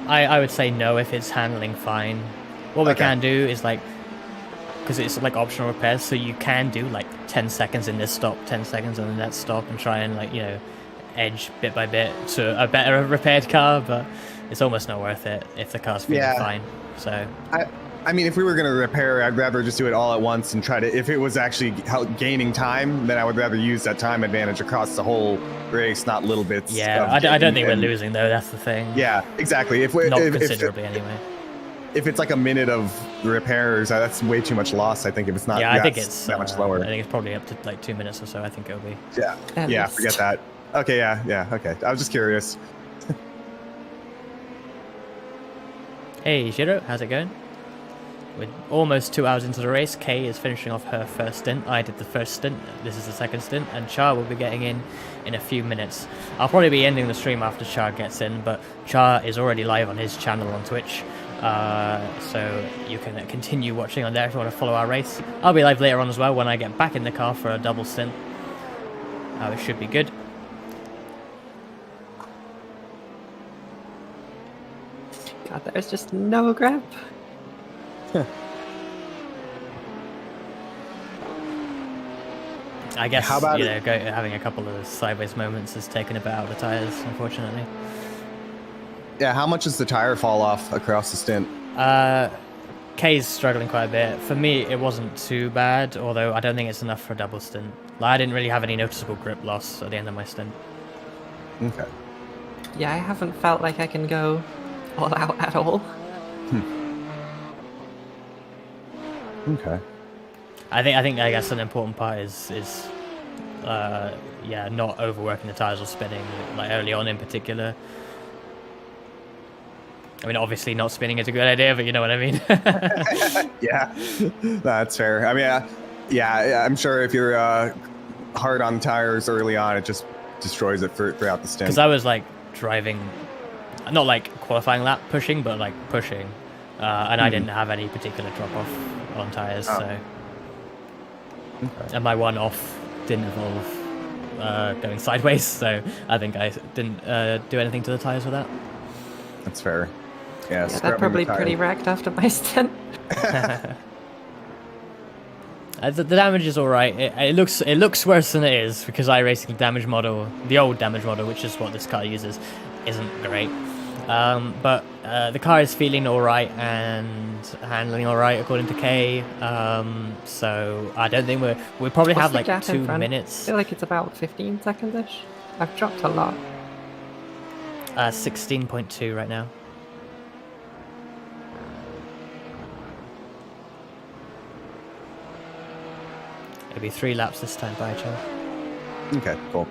I would say no if it's handling fine. What we can do is like, because it's like optional repairs, so you can do like 10 seconds in this stop, 10 seconds in the next stop, and try and like, you know, edge bit by bit to a better repaired car, but it's almost not worth it if the car's feeling fine. So I mean, if we were going to repair, I'd rather just do it all at once and try to, if it was actually gaining time, then I would rather use that time advantage across the whole race, not little bits. Yeah, I don't think we're losing though, that's the thing. Yeah, exactly. Not considerably anyway. If it's like a minute of repairs, that's way too much loss. I think if it's not, I think it's that much lower. I think it's probably up to like 2 minutes or so. I think it'll be. Yeah, forget that. Okay, yeah, okay. I was just curious. Hey Shiro, how's it going? We're almost 2 hours into the race. Kae is finishing off her first stint. I did the first stint. This is the second stint, and Char will be getting in a few minutes. I'll probably be ending the stream after Char gets in, but Char is already live on his channel on Twitch. So you can continue watching on there if you want to follow our race. I'll be live later on as well when I get back in the car for a double stint. It should be good. God, there's just no grip. I guess having a couple of sideways moments has taken a bit out of the tyres, unfortunately. Yeah, how much does the tire fall off across the stint? Kae's struggling quite a bit. For me, it wasn't too bad, although I don't think it's enough for a double stint. Like, I didn't really have any noticeable grip loss at the end of my stint. Okay. Yeah, I haven't felt like I can go all out at all. Okay. I guess an important part is not overworking the tires or spinning, like early on in particular. I mean, obviously not spinning is a good idea, but you know what I mean. Yeah, that's fair. I mean, I'm sure if you're hard on tires early on, it just destroys it throughout the stint. Because I was like driving, not like qualifying lap pushing, but like pushing, and I didn't have any particular drop off on tires, so. Okay. And my one off didn't involve going sideways, so I think I didn't do anything to the tires with that. That's fair. Yeah, they're probably pretty wrecked after my stint. The damage is alright. It looks worse than it is because iRacing damage model, the old damage model, which is what this car uses, isn't great. But the car is feeling alright and handling alright according to Kae. So I don't think we probably have like 2 minutes. I feel like it's about 15 seconds-ish. I've dropped a lot. 16.2 right now. It'll be 3 laps this time by Char. Okay, cool.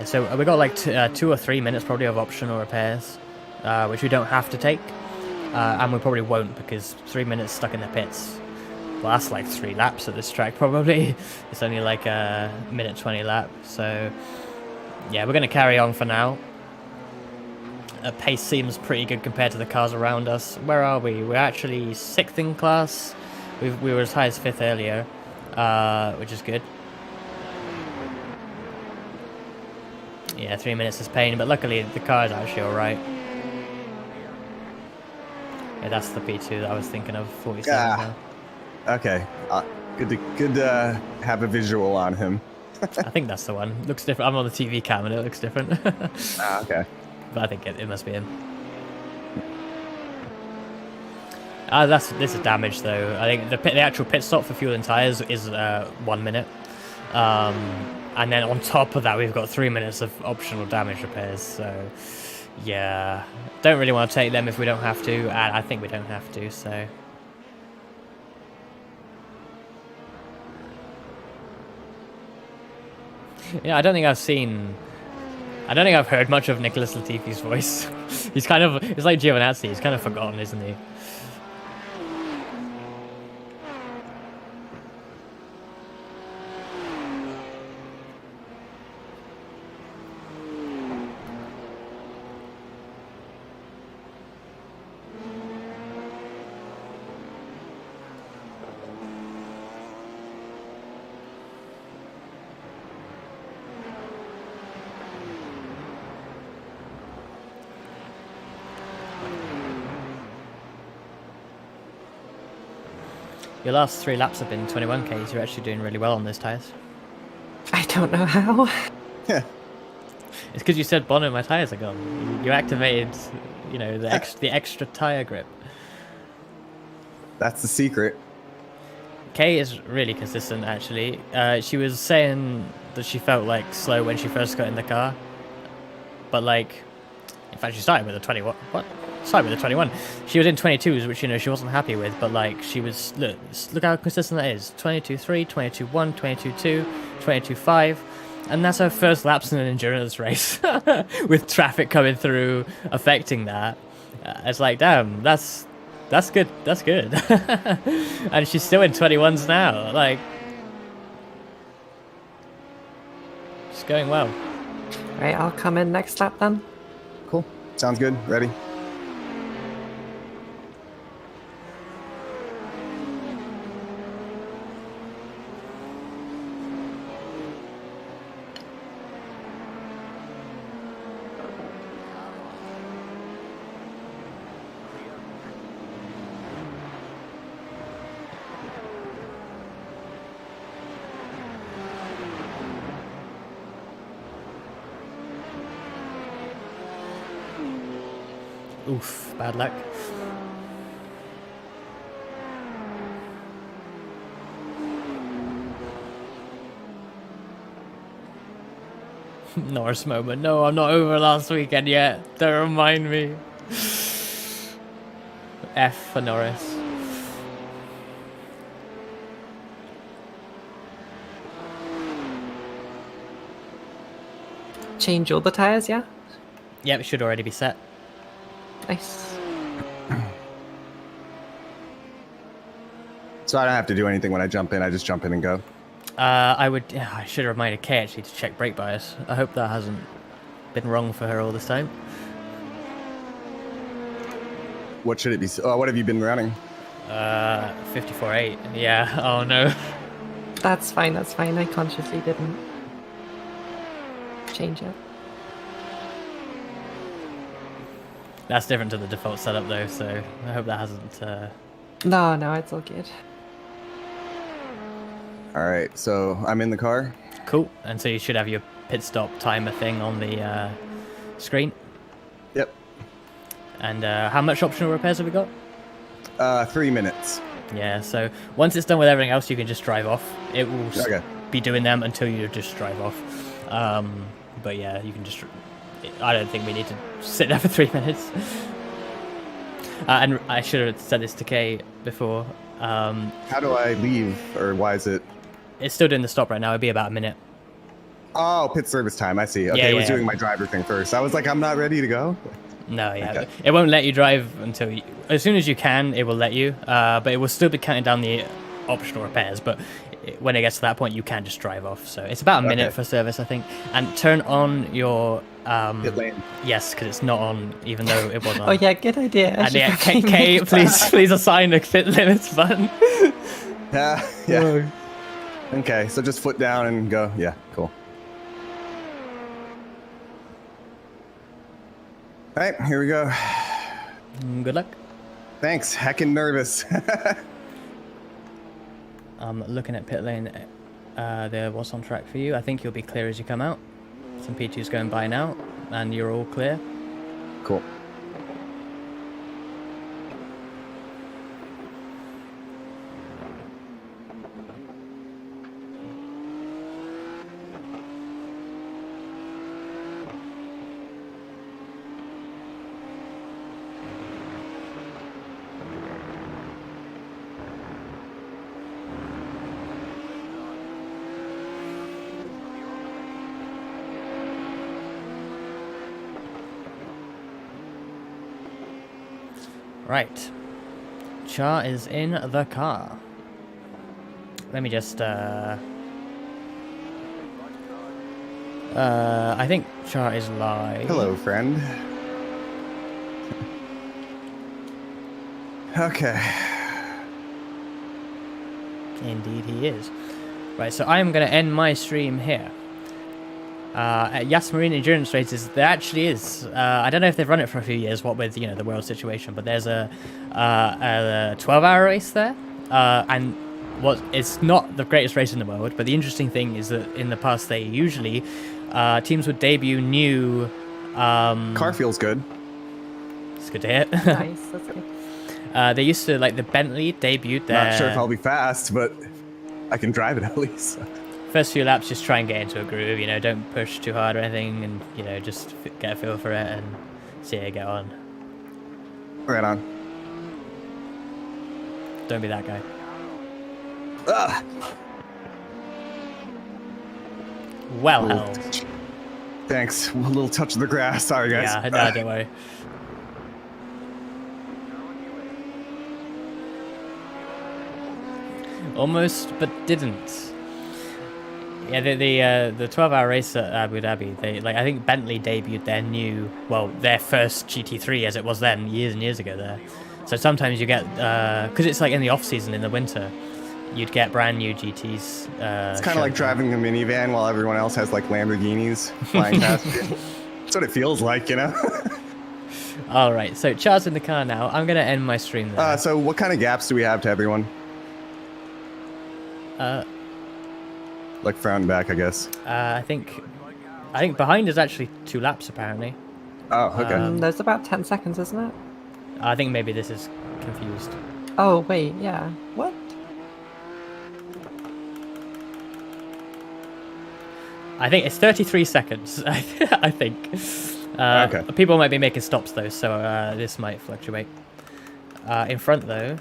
So we got like 2 or 3 minutes probably of optional repairs, which we don't have to take, and we probably won't because 3 minutes stuck in the pits. Well, that's like 3 laps at this track probably. It's only like a minute 20 lap, so yeah, we're going to carry on for now. Pace seems pretty good compared to the cars around us. Where are we? We're actually 6th in class. We were as high as 5th earlier, which is good. Yeah, 3 minutes is pain, but luckily the car is actually alright. Yeah, that's the P2 that I was thinking of, 47. Okay, good to have a visual on him. I think that's the one. Looks different. I'm on the TV cam and it looks different. Okay. But I think it must be him. This is damage though. I think the actual pit stop for fuel and tires is 1 minute. And then on top of that, we've got 3 minutes of optional damage repairs. So, yeah, don't really want to take them if we don't have to. And I think we don't have to, so... Yeah, I don't think I've heard much of Nicholas Latifi's voice. He's kind of, it's like Giovinazzi, he's kind of forgotten, isn't he? Your last 3 laps have been 21Ks. You're actually doing really well on those tyres. I don't know how. Yeah. It's because you said, Bono, my tyres are gone. You activated, you know, the extra tyre grip. That's the secret. Kay is really consistent, actually. She was saying that she felt like slow when she first got in the car. But like, in fact, she started with a 21. What? Started with a 21. She was in 22s, which, you know, she wasn't happy with, but like, she was, look how consistent that is. 22.3, 22.1, 22.2, 22.5, and that's her first laps in an endurance race with traffic coming through affecting that. It's like, damn, that's good, that's good. And she's still in 21s now, like, it's going well. Right, I'll come in next lap then. Cool. Sounds good. Ready? Oof, bad luck. Norris moment. No, I'm not over last weekend yet. Don't remind me. F for Norris. Change all the tires, yeah? Yep, it should already be set. Nice. So I don't have to do anything when I jump in. I just jump in and go. I should have reminded Kay actually to check brake bias. I hope that hasn't been wrong for her all this time. What should it be? What have you been running? 54.8. Yeah. Oh no. That's fine, that's fine. I consciously didn't change it. That's different to the default setup though, so I hope that hasn't... No, it's all good. All right, so I'm in the car. Cool, and so you should have your pit stop timer thing on the screen. Yep. And how much optional repairs have we got? 3 minutes. Yeah, so once it's done with everything else, you can just drive off. It will be doing them until you just drive off. But yeah, you can just... I don't think we need to sit there for 3 minutes. And I should have said this to Kay before. How do I leave, or why is it? It's still doing the stop right now. It'll be about a minute. Oh, pit service time. I see. Okay, Yeah, it was yeah. doing my driver thing first. I was like, I'm not ready to go. No, yeah. Okay. It won't let you drive until you... As soon as you can, it will let you. But it will still be counting down the optional repairs. But when it gets to that point, you can just drive off. So it's about a minute for service, I think. And turn on your... Pit lane. Yes, because it's not on, even though it was on. Oh yeah, good idea. And yeah, Kay, please assign a pit limits button. Yeah. Whoa. Okay, so just foot down and go. Yeah, cool. All right, here we go. Good luck. Thanks. Heckin' nervous. I'm looking at pit lane. There what's on track for you. I think you'll be clear as you come out. Some P2's going by now, and you're all clear. Cool. Right. Char is in the car. Let me just, I think Char is live. Hello, friend. Okay. Indeed he is. Right, so I'm going to end my stream here. At Yas Marine Endurance Races, there actually is, I don't know if they've run it for a few years, what with, you know, the world situation, but there's a 12-hour race there, and it's not the greatest race in the world, but the interesting thing is that in the past they usually, teams would debut new... Car feels good. It's good to hear. Nice, that's good. They used to, like, the Bentley debuted their... Not sure if I'll be fast, but I can drive it at least. First few laps, just try and get into a groove, you know, don't push too hard or anything, and, you know, just get a feel for it and see how you get on. Right on. Don't be that guy. Ah! Well held. Thanks. A little touch of the grass. Sorry, guys. Yeah, no, don't worry. Almost, but didn't. Yeah, the 12-hour race at Abu Dhabi, I think Bentley debuted their first GT3 as it was then, years and years ago there. So sometimes you get, because it's like in the off-season in the winter, you'd get brand new GTs. It's kind of like driving a minivan while everyone else has like Lamborghinis flying past. That's what it feels like, you know? All right, so Char's in the car now. I'm going to end my stream there. So what kind of gaps do we have to everyone? Like front and back, I guess. I think behind is actually 2 laps apparently. Oh, okay. There's about 10 seconds, isn't it? I think maybe this is confused. Oh, wait, yeah. What? I think it's 33 seconds, I think. Okay. People might be making stops though, so this might fluctuate. In front though...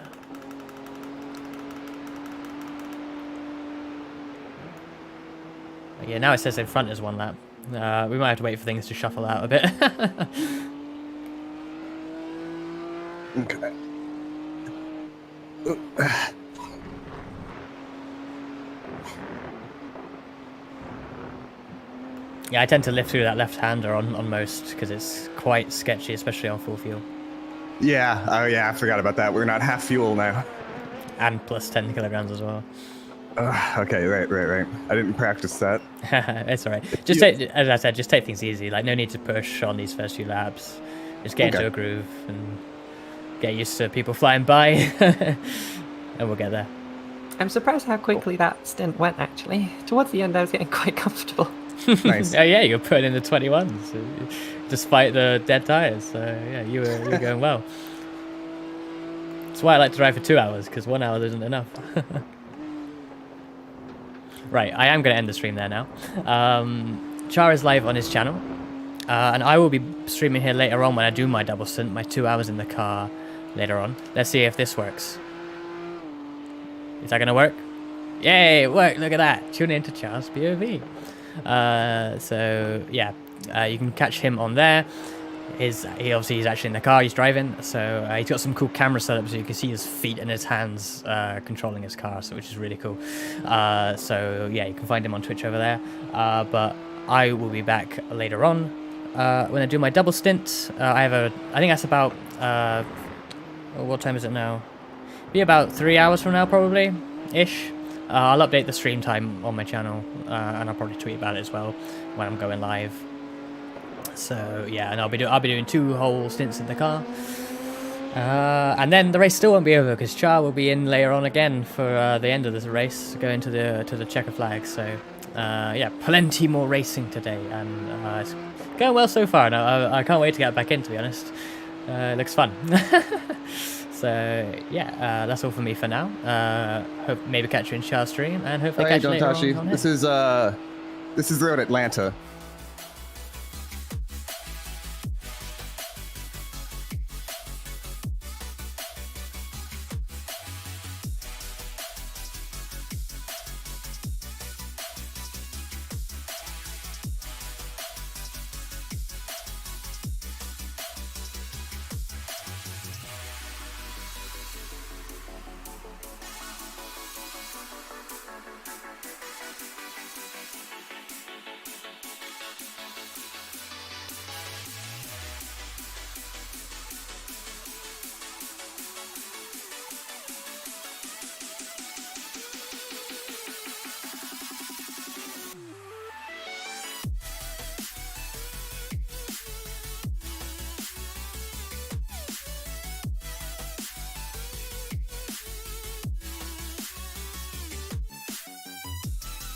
Yeah, now it says in front is 1 lap. We might have to wait for things to shuffle out a bit. Okay. Yeah, I tend to lift through that left-hander on most, because it's quite sketchy, especially on full fuel. Yeah, oh yeah, I forgot about that. We're not half fuel now. And plus 10 kilograms as well. Okay, right. I didn't practice that. It's alright. Just as I said, just take things easy. Like, no need to push on these first few laps. Just get into a groove and get used to people flying by, and we'll get there. I'm surprised how quickly that stint went, actually. Towards the end, I was getting quite comfortable. Nice. Oh yeah, you're putting in the 21s, despite the dead tires. So yeah, you were going well. That's why I like to drive for 2 hours, because 1 hour isn't enough. Right, I am going to end the stream there now. Char is live on his channel, and I will be streaming here later on when I do my double stint, my 2 hours in the car later on. Let's see if this works. Is that going to work? Yay, it worked, look at that. Tune in to Char's POV. So, yeah, you can catch him on there. He's actually in the car, he's driving, so he's got some cool camera setups so you can see his feet and his hands controlling his car, so which is really cool. So yeah, you can find him on Twitch over there. But I will be back later on when I do my double stint. I think that's about what time is it now? Be about 3 hours from now, probably ish. I'll update the stream time on my channel, and I'll probably tweet about it as well when I'm going live. So yeah, and I'll be doing 2 whole stints in the car, and then the race still won't be over because Char will be in later on again for the end of this race, going to the checker flag. So yeah, plenty more racing today, and it's going well so far. Now I can't wait to get back in, to be honest. It looks fun. So yeah, that's all for me for now. Hope maybe catch you in Char's stream, and hopefully catch you later on his. This is the road Atlanta